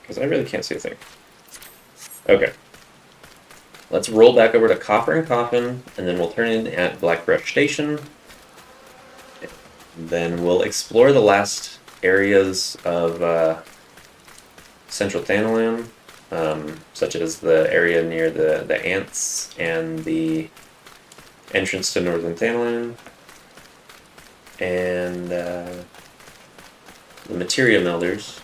Because I really can't see a thing. Okay. Let's roll back over to Copper and Coffin, and then we'll turn in at Blackbrush Station. Then we'll explore the last areas of Central Thanalan, such as the area near the Ants and the entrance to Northern Thanalan, and the Materia Melders.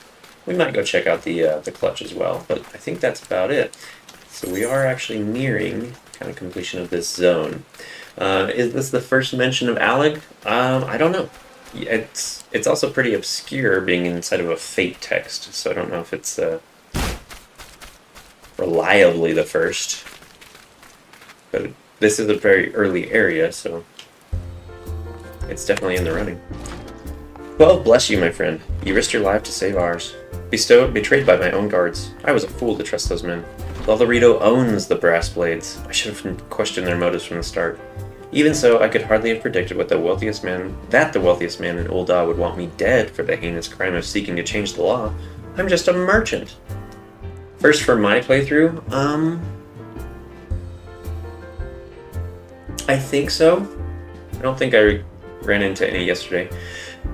We might go check out the Clutch as well, but I think that's about it. So we are actually nearing kind of completion of this zone. Is this the first mention of Alec? I don't know. It's also pretty obscure being inside of a fate text, so I don't know if it's reliably the first. But this is a very early area, so it's definitely in the running. Well, bless you, my friend. You risked your life to save ours. Betrayed by my own guards. I was a fool to trust those men. Lolorito owns the brass blades. I should have questioned their motives from the start. Even so, I could hardly have predicted that the wealthiest man in Ul'dah would want me dead for the heinous crime of seeking to change the law. I'm just a merchant. First for my playthrough, I think so. I don't think I ran into any yesterday.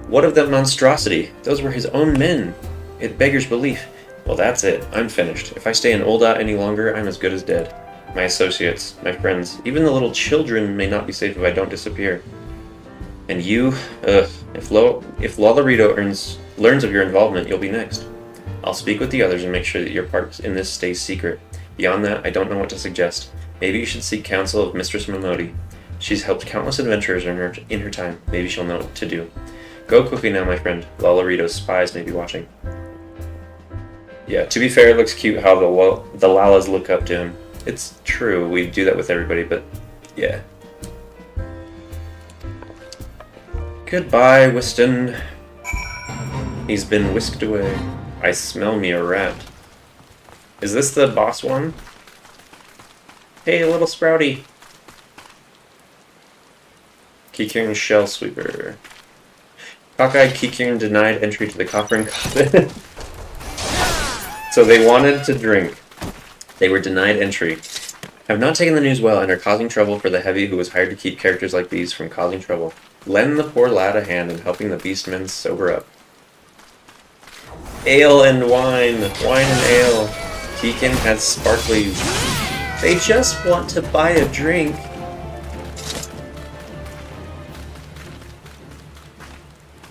What of that monstrosity? Those were his own men. It beggars belief. Well, that's it. I'm finished. If I stay in Ul'dah any longer, I'm as good as dead. My associates, my friends, even the little children may not be safe if I don't disappear. And you, if Lolorito learns of your involvement, you'll be next. I'll speak with the others and make sure that your part in this stays secret. Beyond that, I don't know what to suggest. Maybe you should seek counsel of Mistress Momodi. She's helped countless adventurers in her time. Maybe she'll know what to do. Go quickly now, my friend. Lolorito's spies may be watching. Yeah, to be fair, it looks cute how the Lalas look up to him. It's true, we do that with everybody, but yeah. Goodbye, Wystan. He's been whisked away. I smell me a rat. Is this the boss one? Hey, little sprouty. Kikirn Shell Sweeper. Cockeyed Kikirn denied entry to the Coffer Coffin. So they wanted to drink. They were denied entry. Have not taken the news well and are causing trouble for the heavy who was hired to keep characters like these from causing trouble. Lend the poor lad a hand in helping the beastmen sober up. Ale and wine. Wine and ale. Keegan has sparklies. They just want to buy a drink.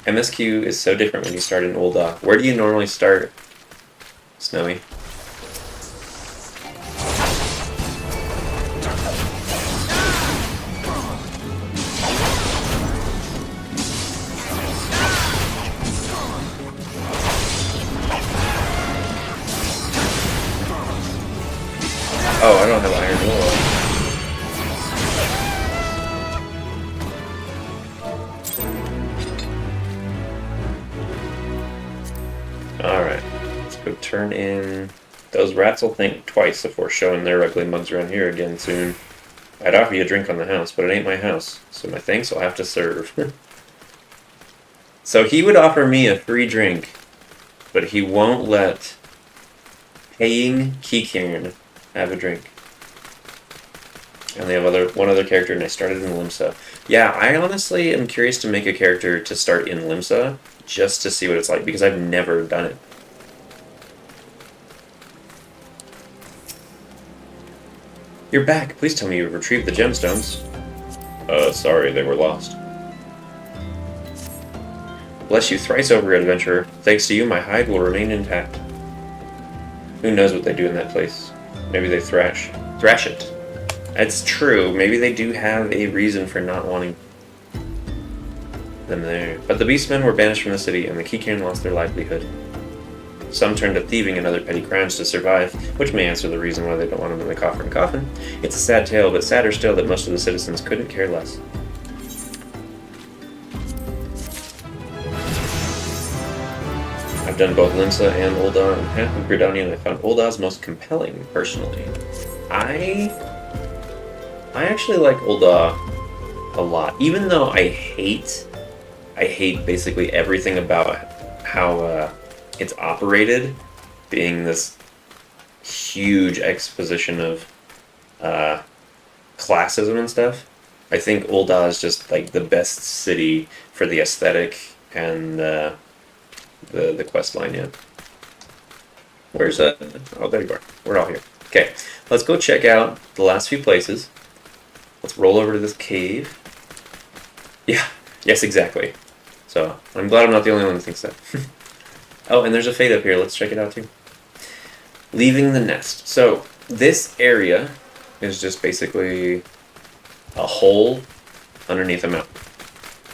MSQ is so different when you start in Ul'dah. Where do you normally start, Snowy? Oh, I don't have iron ore. Alright, let's go turn in. Those rats will think twice before showing their ugly mugs around here again soon. I'd offer you a drink on the house, but it ain't my house, so my thanks will have to serve. So he would offer me a free drink, but he won't let paying Kikirn have a drink. And they have one other character, and I started in Limsa. Yeah, I honestly am curious to make a character to start in Limsa, just to see what it's like, because I've never done it. You're back. Please tell me you retrieved the gemstones. Sorry, they were lost. Bless you thrice over, adventurer. Thanks to you, my hide will remain intact. Who knows what they do in that place? Maybe they thrash it. That's true. Maybe they do have a reason for not wanting them there. But the beastmen were banished from the city, and the Kikirn lost their livelihood. Some turned to thieving and other petty crimes to survive, which may answer the reason why they don't want them in the coffin. It's a sad tale, but sadder still that most of the citizens couldn't care less. I've done both Limsa and Ul'dah and half of Gridania, and I found Uldah's most compelling, personally. I actually like Ul'dah a lot, even though I hate basically everything about how it's operated, being this huge exposition of classism and stuff. I think Ul'dah is just like the best city for the aesthetic and the quest line. Yeah. Where's that? Oh, there you are. We're all here. Okay, let's go check out the last few places. Let's roll over to this cave. Yeah, yes, exactly. So, I'm glad I'm not the only one that thinks that. Oh, and there's a fade up here. Let's check it out, too. Leaving the nest. So, this area is just basically a hole underneath a mountain.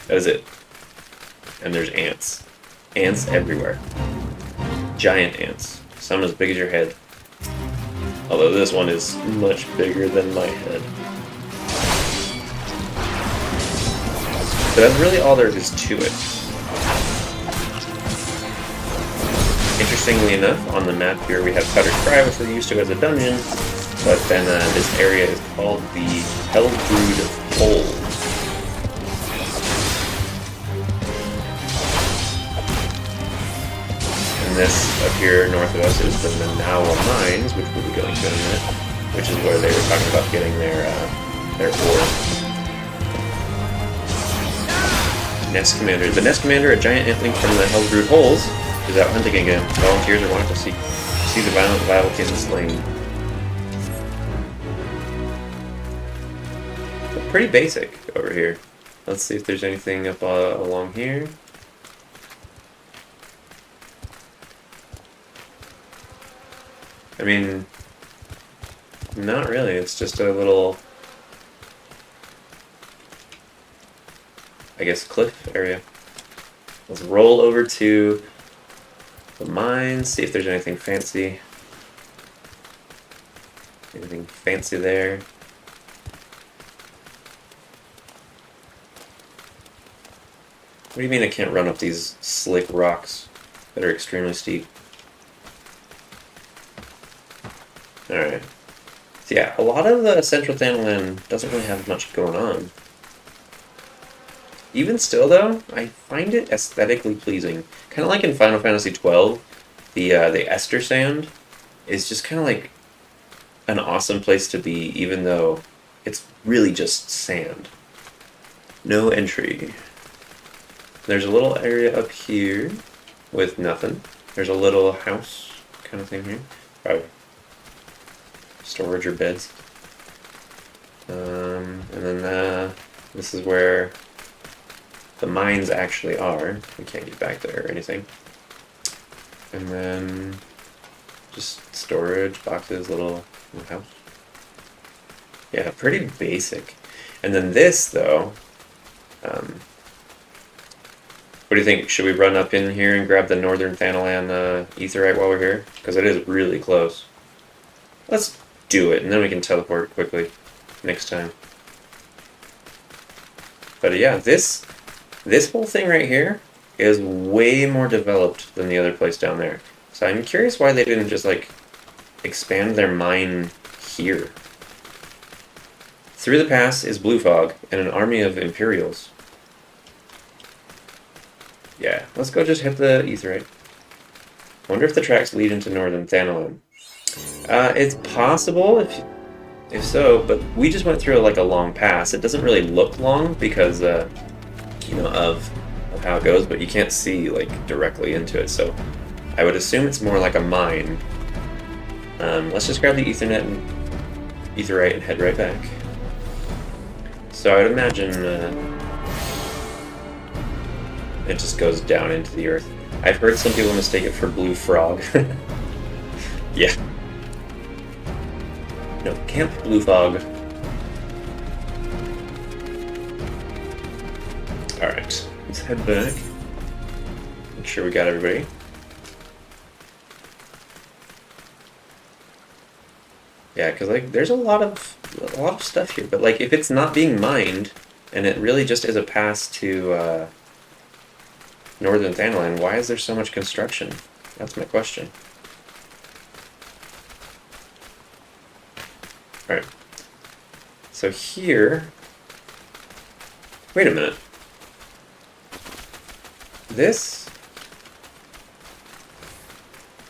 That is it. And there's ants. Ants everywhere. Giant ants. Some as big as your head. Although this one is much bigger than my head. But that's really all there is to it. Interestingly enough, on the map here we have Cutter's Cry, which we're used to as a dungeon, but then this area is called the Hellbrood Hole. And this up here north of us is the Thanalan Mines, which we'll be going to in a minute, which is where they were talking about getting their ore. Nest Commander. The Nest Commander, a giant antling from the Hellbrood Holes, is out hunting again. Volunteers are wanting to see the violent Vivalkin slain. But pretty basic over here. Let's see if there's anything up along here. I mean, not really. It's just a little, I guess, cliff area. Let's roll over to the mines, see if there's anything fancy. Anything fancy there? What do you mean I can't run up these slick rocks that are extremely steep? Alright. So yeah, a lot of the central Thanalan doesn't really have much going on. Even still, though, I find it aesthetically pleasing. Kind of like in Final Fantasy XII, the Ester Sand is just kind of like an awesome place to be, even though it's really just sand. No entry. There's a little area up here with nothing. There's a little house kind of thing here. Probably storage or beds. And then this is where the mines actually are. We can't get back there or anything. And then just storage, boxes, little house. Yeah, pretty basic. And then this, though, what do you think? Should we run up in here and grab the Northern Thanalan Aetheryte while we're here? Because it is really close. Let's do it, and then we can teleport quickly next time. But yeah, this whole thing right here is way more developed than the other place down there. So I'm curious why they didn't just, like, expand their mine here. Through the pass is Blue Fog and an army of Imperials. Yeah, let's go just hit the Aetheryte. Wonder if the tracks lead into Northern Thanalan. It's possible, if so, but we just went through like a long pass. It doesn't really look long because, you know, of how it goes, but you can't see like directly into it. So I would assume it's more like a mine. Let's just grab the Aetherite and head right back. So I would imagine it just goes down into the earth. I've heard some people mistake it for Blue Frog. Yeah. No, Camp Blue Fog. Alright, let's head back. Make sure we got everybody. Yeah, because like there's a lot of stuff here, but like if it's not being mined and it really just is a pass to Northern Thanalan, why is there so much construction? That's my question. Alright. So here... Wait a minute. This...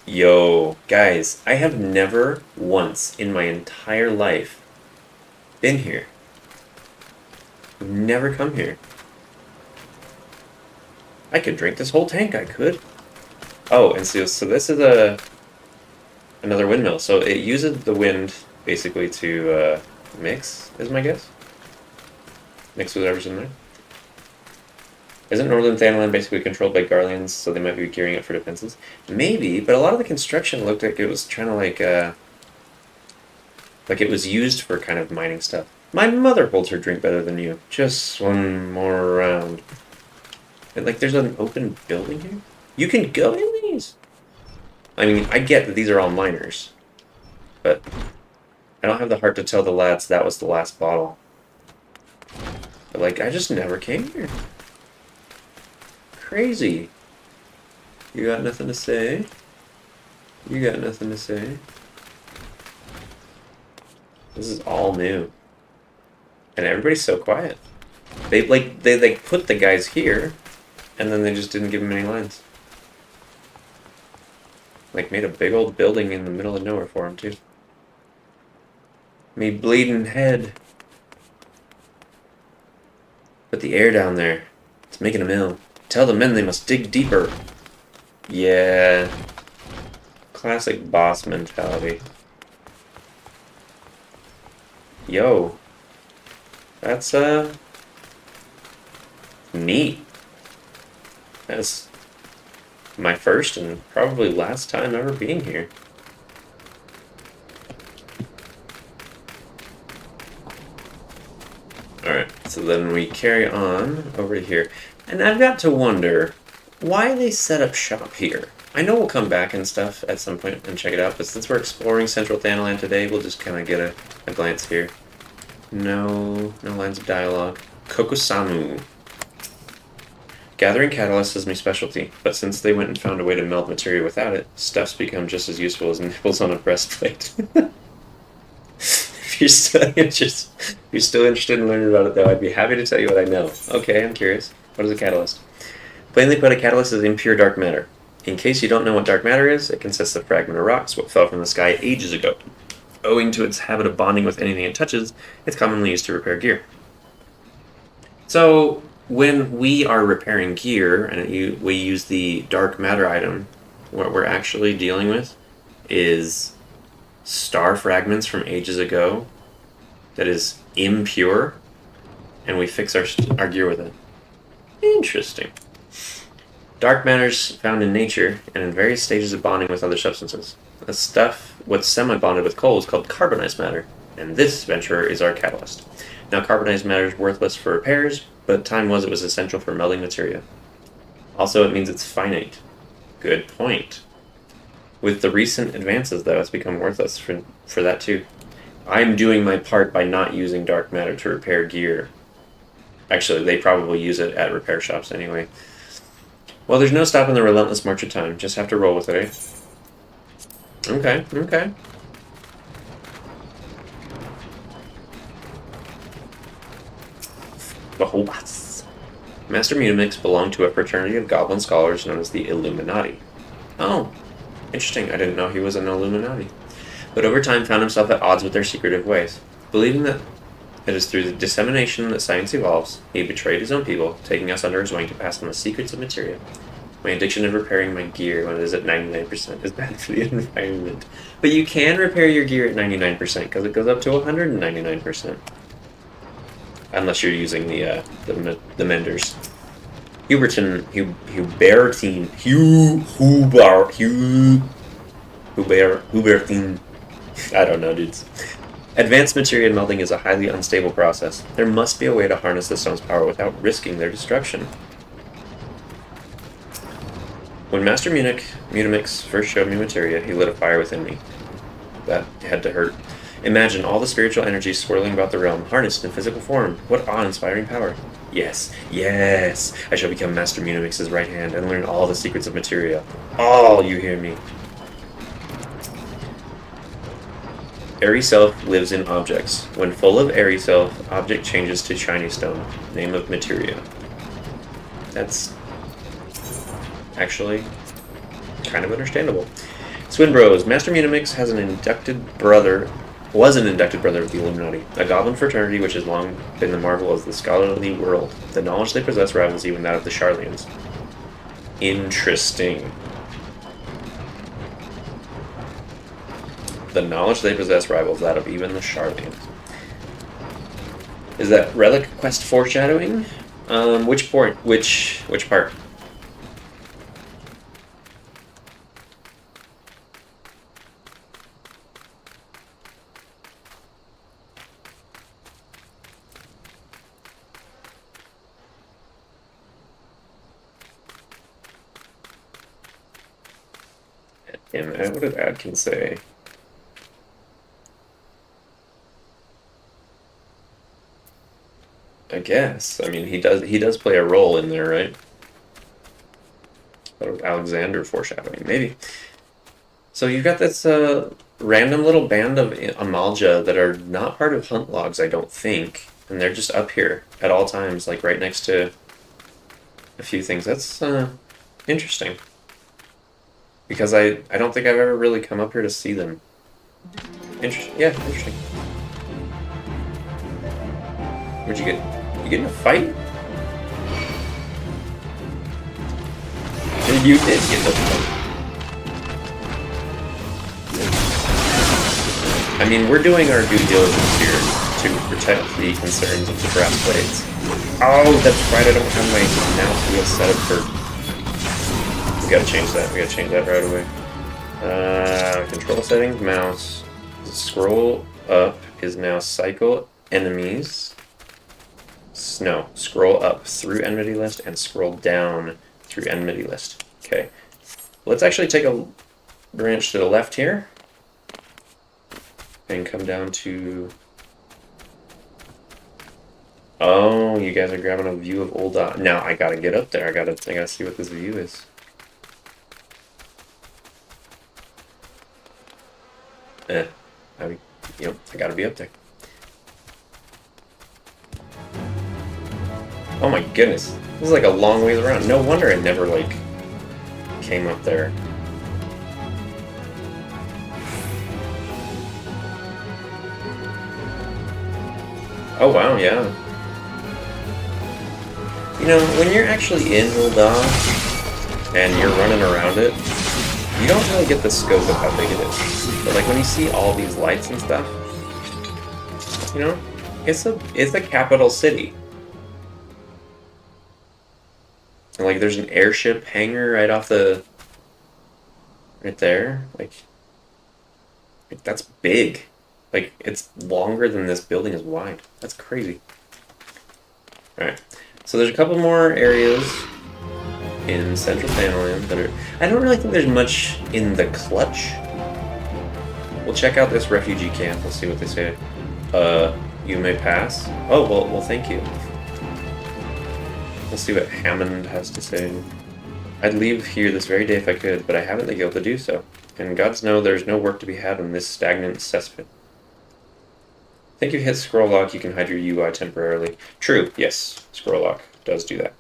Yo, guys, I have never once in my entire life been here. I've never come here. I could drink this whole tank, I could. Oh, and so this is another windmill. So it uses the wind basically to mix, is my guess. Mix with whatever's in there. Isn't Northern Thanalan basically controlled by Garleans, so they might be gearing up for defenses? Maybe, but a lot of the construction looked like it was trying to like it was used for kind of mining stuff. My mother holds her drink better than you. Just one more round. Like, there's an open building here? You can go in these! I mean, I get that these are all miners. But I don't have the heart to tell the lads that was the last bottle. But, like, I just never came here. Crazy. You got nothing to say? You got nothing to say? This is all new. And everybody's so quiet. They put the guys here, and then they just didn't give them any lines. Like, made a big old building in the middle of nowhere for them, too. Me bleeding head. Put the air down there. It's making a mill. Tell the men they must dig deeper. Yeah. Classic boss mentality. Yo. That's, neat. That's my first and probably last time ever being here. Alright, so then we carry on over to here. And I've got to wonder why they set up shop here. I know we'll come back and stuff at some point and check it out, but since we're exploring Central Thanalan today, we'll just kind of get a glance here. No lines of dialogue. Kokusamu. Gathering catalyst is my specialty, but since they went and found a way to melt materia without it, stuff's become just as useful as nipples on a breastplate. If you're still interested in learning about it, though, I'd be happy to tell you what I know. Okay, I'm curious. What is a catalyst? Plainly put, a catalyst is impure dark matter. In case you don't know what dark matter is, it consists of fragment of rocks, what fell from the sky ages ago. Owing to its habit of bonding with anything it touches, it's commonly used to repair gear. So, when we are repairing gear and we use the dark matter item, what we're actually dealing with is star fragments from ages ago that is impure, and we fix our gear with it. Interesting. Dark matter's found in nature and in various stages of bonding with other substances. The stuff, what's semi-bonded with coal, is called carbonized matter, and this venturer is our catalyst. Now, carbonized matter is worthless for repairs, but time was it was essential for melting materia. Also, it means it's finite. Good point. With the recent advances, though, it's become worthless for that too. I'm doing my part by not using dark matter to repair gear. Actually, they probably use it at repair shops anyway. Well, there's no stopping the relentless march of time. Just have to roll with it, eh? Okay. Master Munimix belonged to a fraternity of goblin scholars known as the Illuminati. Oh, interesting. I didn't know he was an Illuminati. But over time found himself at odds with their secretive ways. Believing that it is through the dissemination that science evolves, he betrayed his own people, taking us under his wing to pass on the secrets of materia. My addiction of repairing my gear when it is at 99% is bad for the environment. But you can repair your gear at 99% because it goes up to 199%. Unless you're using the menders. Hubertine. I don't know, dudes. Advanced materia melting is a highly unstable process. There must be a way to harness the stone's power without risking their destruction. When Master Munimix first showed me materia, he lit a fire within me. That had to hurt. Imagine all the spiritual energy swirling about the realm, harnessed in physical form. What awe-inspiring power. Yes, I shall become Master Munimix's right hand and learn all the secrets of materia. All, you hear me. Airy Self lives in objects. When full of Airy Self, object changes to shiny stone. Name of materia. That's actually kind of understandable. Swin Bros. Master Munimix was an inducted brother of the Illuminati, a goblin fraternity which has long been the marvel of the scholarly world. The knowledge they possess rivals even that of the Sharlians. Interesting. The knowledge they possess rivals that of even the Sharlians. Is that Relic Quest foreshadowing? Which part? And what did Adkin say? I guess. I mean, he does play a role in there, right? Alexander foreshadowing, maybe. So you've got this random little band of Amalja that are not part of hunt logs, I don't think, and they're just up here at all times, like right next to a few things. That's interesting. Because I don't think I've ever really come up here to see them. Interesting. Yeah, interesting. Where'd you get? You get in a fight? You did get in a fight. I mean, we're doing our due diligence here to protect the concerns of the brass blades. Oh, that's right, I don't have my mouse wheel set up for... We gotta change that. We gotta change that right away. Control settings, mouse. Scroll up is now cycle enemies. No, scroll up through enmity list and scroll down through enmity list. Okay. Let's actually take a branch to the left here and come down to... Oh, you guys are grabbing a view of Old Now I gotta get up there. I gotta see what this view is. I gotta be up there. Oh my goodness. This is like a long ways around. No wonder I never, like, came up there. Oh wow, yeah. You know, when you're actually in Ul'dah and you're running around it, you don't really get the scope of how big it is. But like when you see all these lights and stuff, you know, it's a capital city. And like there's an airship hangar right there. Like that's big. Like it's longer than this building is wide. That's crazy. Alright. So there's a couple more areas in central Thanalan that are... I don't really think there's much in the clutch. We'll check out this refugee camp. We'll see what they say. You may pass. Oh, well thank you. We'll see what Hammond has to say. I'd leave here this very day if I could, but I haven't the guilt to do so. And gods know there's no work to be had in this stagnant cesspit. I think if you hit scroll lock, you can hide your UI temporarily. True, yes. Scroll lock does do that.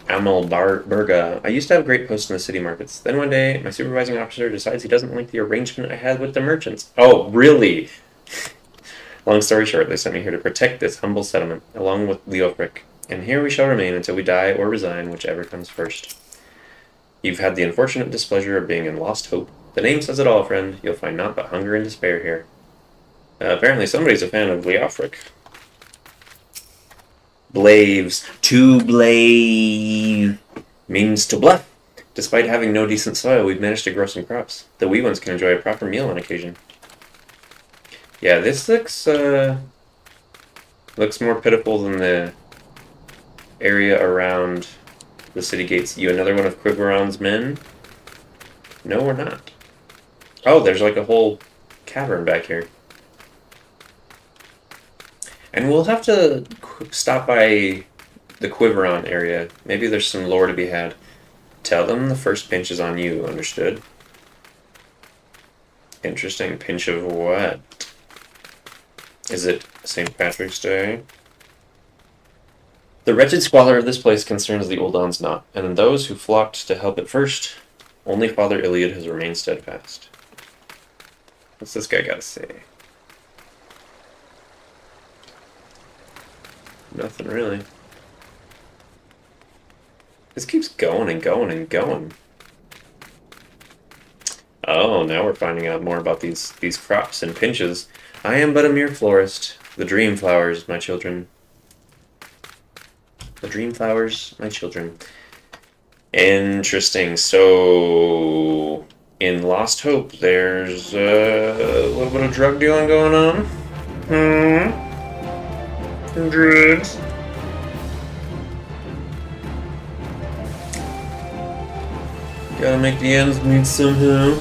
Amal Burga. I used to have great posts in the city markets. Then one day, my supervising officer decides he doesn't like the arrangement I had with the merchants. Oh, really? Long story short, they sent me here to protect this humble settlement, along with Leofric. And here we shall remain until we die or resign, whichever comes first. You've had the unfortunate displeasure of being in Lost Hope. The name says it all, friend. You'll find naught but hunger and despair here. Apparently somebody's a fan of Leofric. Blaves. To blave means to bluff. Despite having no decent soil, we've managed to grow some crops. The wee ones can enjoy a proper meal on occasion. Yeah, this looks more pitiful than the area around the city gates. You another one of Quiberon's men? No, we're not. Oh, there's like a whole cavern back here. And we'll have to stop by the Quiberon area. Maybe there's some lore to be had. Tell them the first pinch is on you, understood? Interesting. Pinch of what? Is it St. Patrick's Day? The wretched squalor of this place concerns the Ul'dah's not, and in those who flocked to help it first, only Father Iliad has remained steadfast. What's this guy got to say? Nothing really. This keeps going and going and going. Oh, now we're finding out more about these crops and pinches. I am but a mere florist. The dream flowers, my children. The dream flowers, my children. Interesting. So, in Lost Hope, there's a little bit of drug dealing going on. Drugs. Gotta make the ends meet somehow.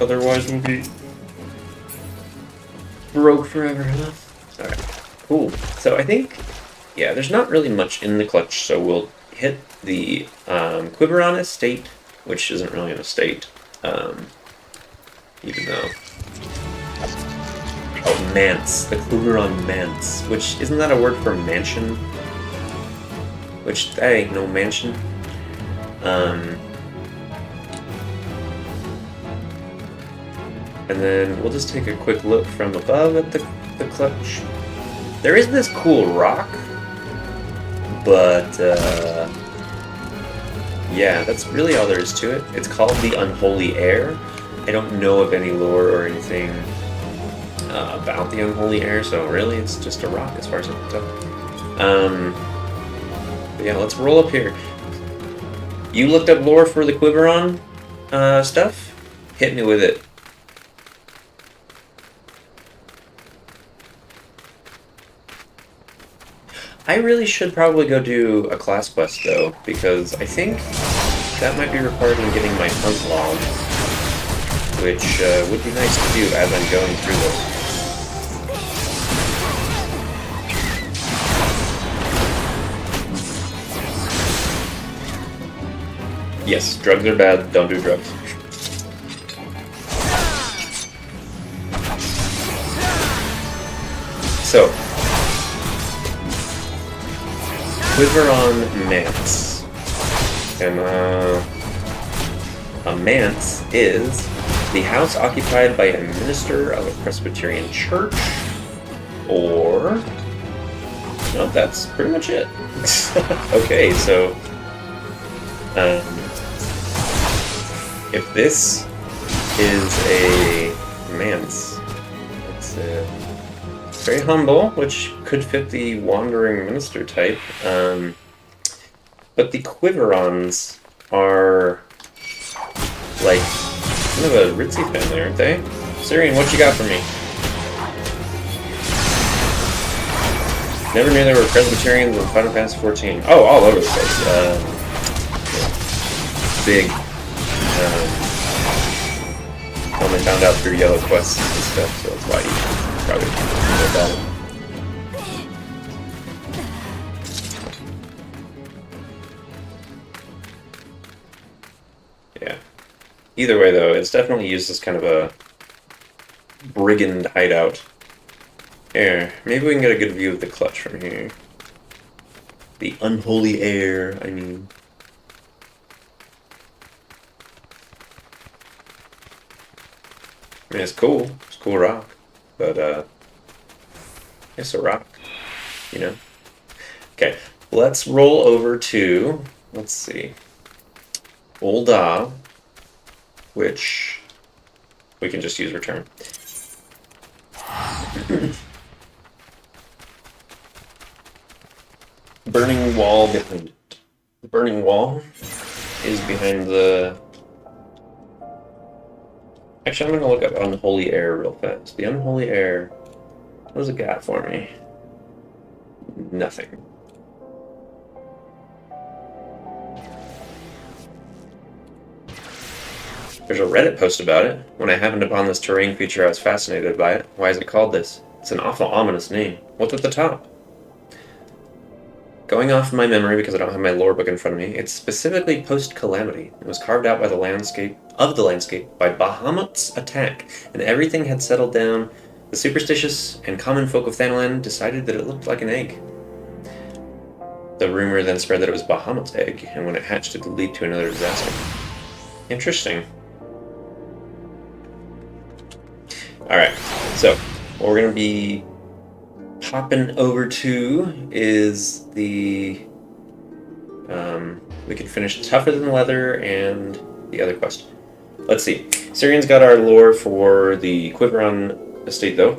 Otherwise we'll be broke forever, huh? Alright, cool. So I think, yeah, there's not really much in the clutch, so we'll hit the Quiberon estate, which isn't really an estate, even though... Oh, manse. The Quiberon manse, which, isn't that a word for mansion? Which, that ain't no mansion. And then we'll just take a quick look from above at the clutch. There is this cool rock, but yeah, that's really all there is to it. It's called the Unholy Air. I don't know of any lore or anything about the Unholy Air, so really it's just a rock as far as I can tell. But yeah, let's roll up here. You looked up lore for the Quiberon stuff? Hit me with it. I really should probably go do a class quest, though, because I think that might be required in getting my hunt log, which would be nice to do as I'm going through this. Yes, drugs are bad, don't do drugs. So, Quiberon manse. And a manse is the house occupied by a minister of a Presbyterian church, or no, that's pretty much it. Okay, so if this is a manse, it's very humble, which could fit the wandering minister type. But the Quiberons are like kind of a ritzy family, aren't they? Syrian, what you got for me? Never knew there were Presbyterians in Final Fantasy XIV. Oh, all over the place. Big. Only found out through yellow quests and stuff, so that's why you probably know about it. Yeah. Either way, though, it's definitely used as kind of a brigand hideout. Here, maybe we can get a good view of the clutch from here. The Unholy Air, I mean. I mean, it's cool. It's a cool rock. But, it's a rock, you know? Okay, let's roll over to, let's see, Ul'dah, which we can just use return. Burning wall behind it. The burning wall is behind the... Actually, I'm going to look up Unholy Air real fast. The Unholy Air, what does it got for me? Nothing. There's a Reddit post about it. When I happened upon this terrain feature, I was fascinated by it. Why is it called this? It's an awful ominous name. What's at the top? Going off my memory, because I don't have my lore book in front of me, it's specifically post-calamity. It was carved out by the landscape by Bahamut's attack, and everything had settled down. The superstitious and common folk of Thanalan decided that it looked like an egg. The rumor then spread that it was Bahamut's egg, and when it hatched, it would lead to another disaster. Interesting. Alright, so what we're going to be popping over to is the... we can finish Tougher Than Leather and the other quest. Let's see. Syrian's got our lore for the Quiberon estate, though.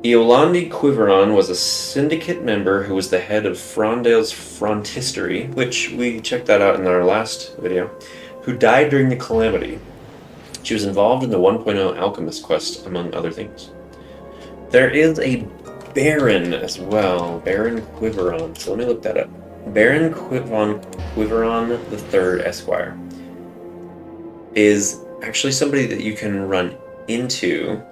Eolandi Quiberon was a syndicate member who was the head of Frondale's Frontistery, which we checked that out in our last video, who died during the Calamity. She was involved in the 1.0 Alchemist quest, among other things. There is a Baron as well. Baron Quiveron. So let me look that up. Baron von Quiveron III Esquire is actually somebody that you can run into.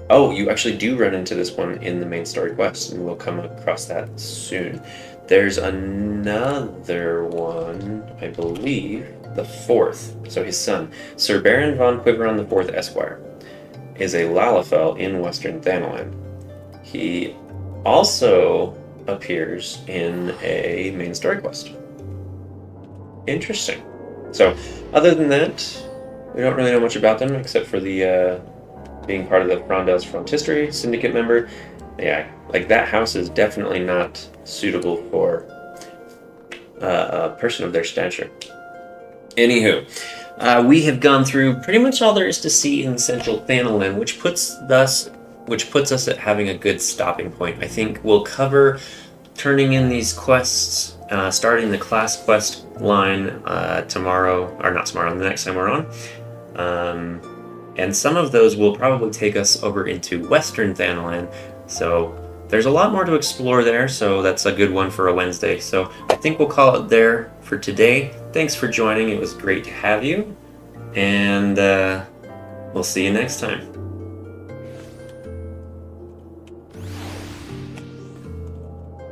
Oh, you actually do run into this one in the main story quest, and we'll come across that soon. There's another one, I believe, the fourth, so his son. Sir Baron von Quiveron IV Esquire is a Lalafell in Western Thanalan. He also appears in a main story quest. Interesting. So, other than that, we don't really know much about them, except for the being part of the Frondels Frontistery Syndicate member. Yeah, like that house is definitely not suitable for a person of their stature. Anywho, we have gone through pretty much all there is to see in Central Thanalan, which puts us at having a good stopping point. I think we'll cover turning in these quests, starting the class quest line tomorrow, or not tomorrow, the next time we're on. And some of those will probably take us over into Western Thanalan, so there's a lot more to explore there, so that's a good one for a Wednesday. So I think we'll call it there for today. Thanks for joining, it was great to have you, and we'll see you next time.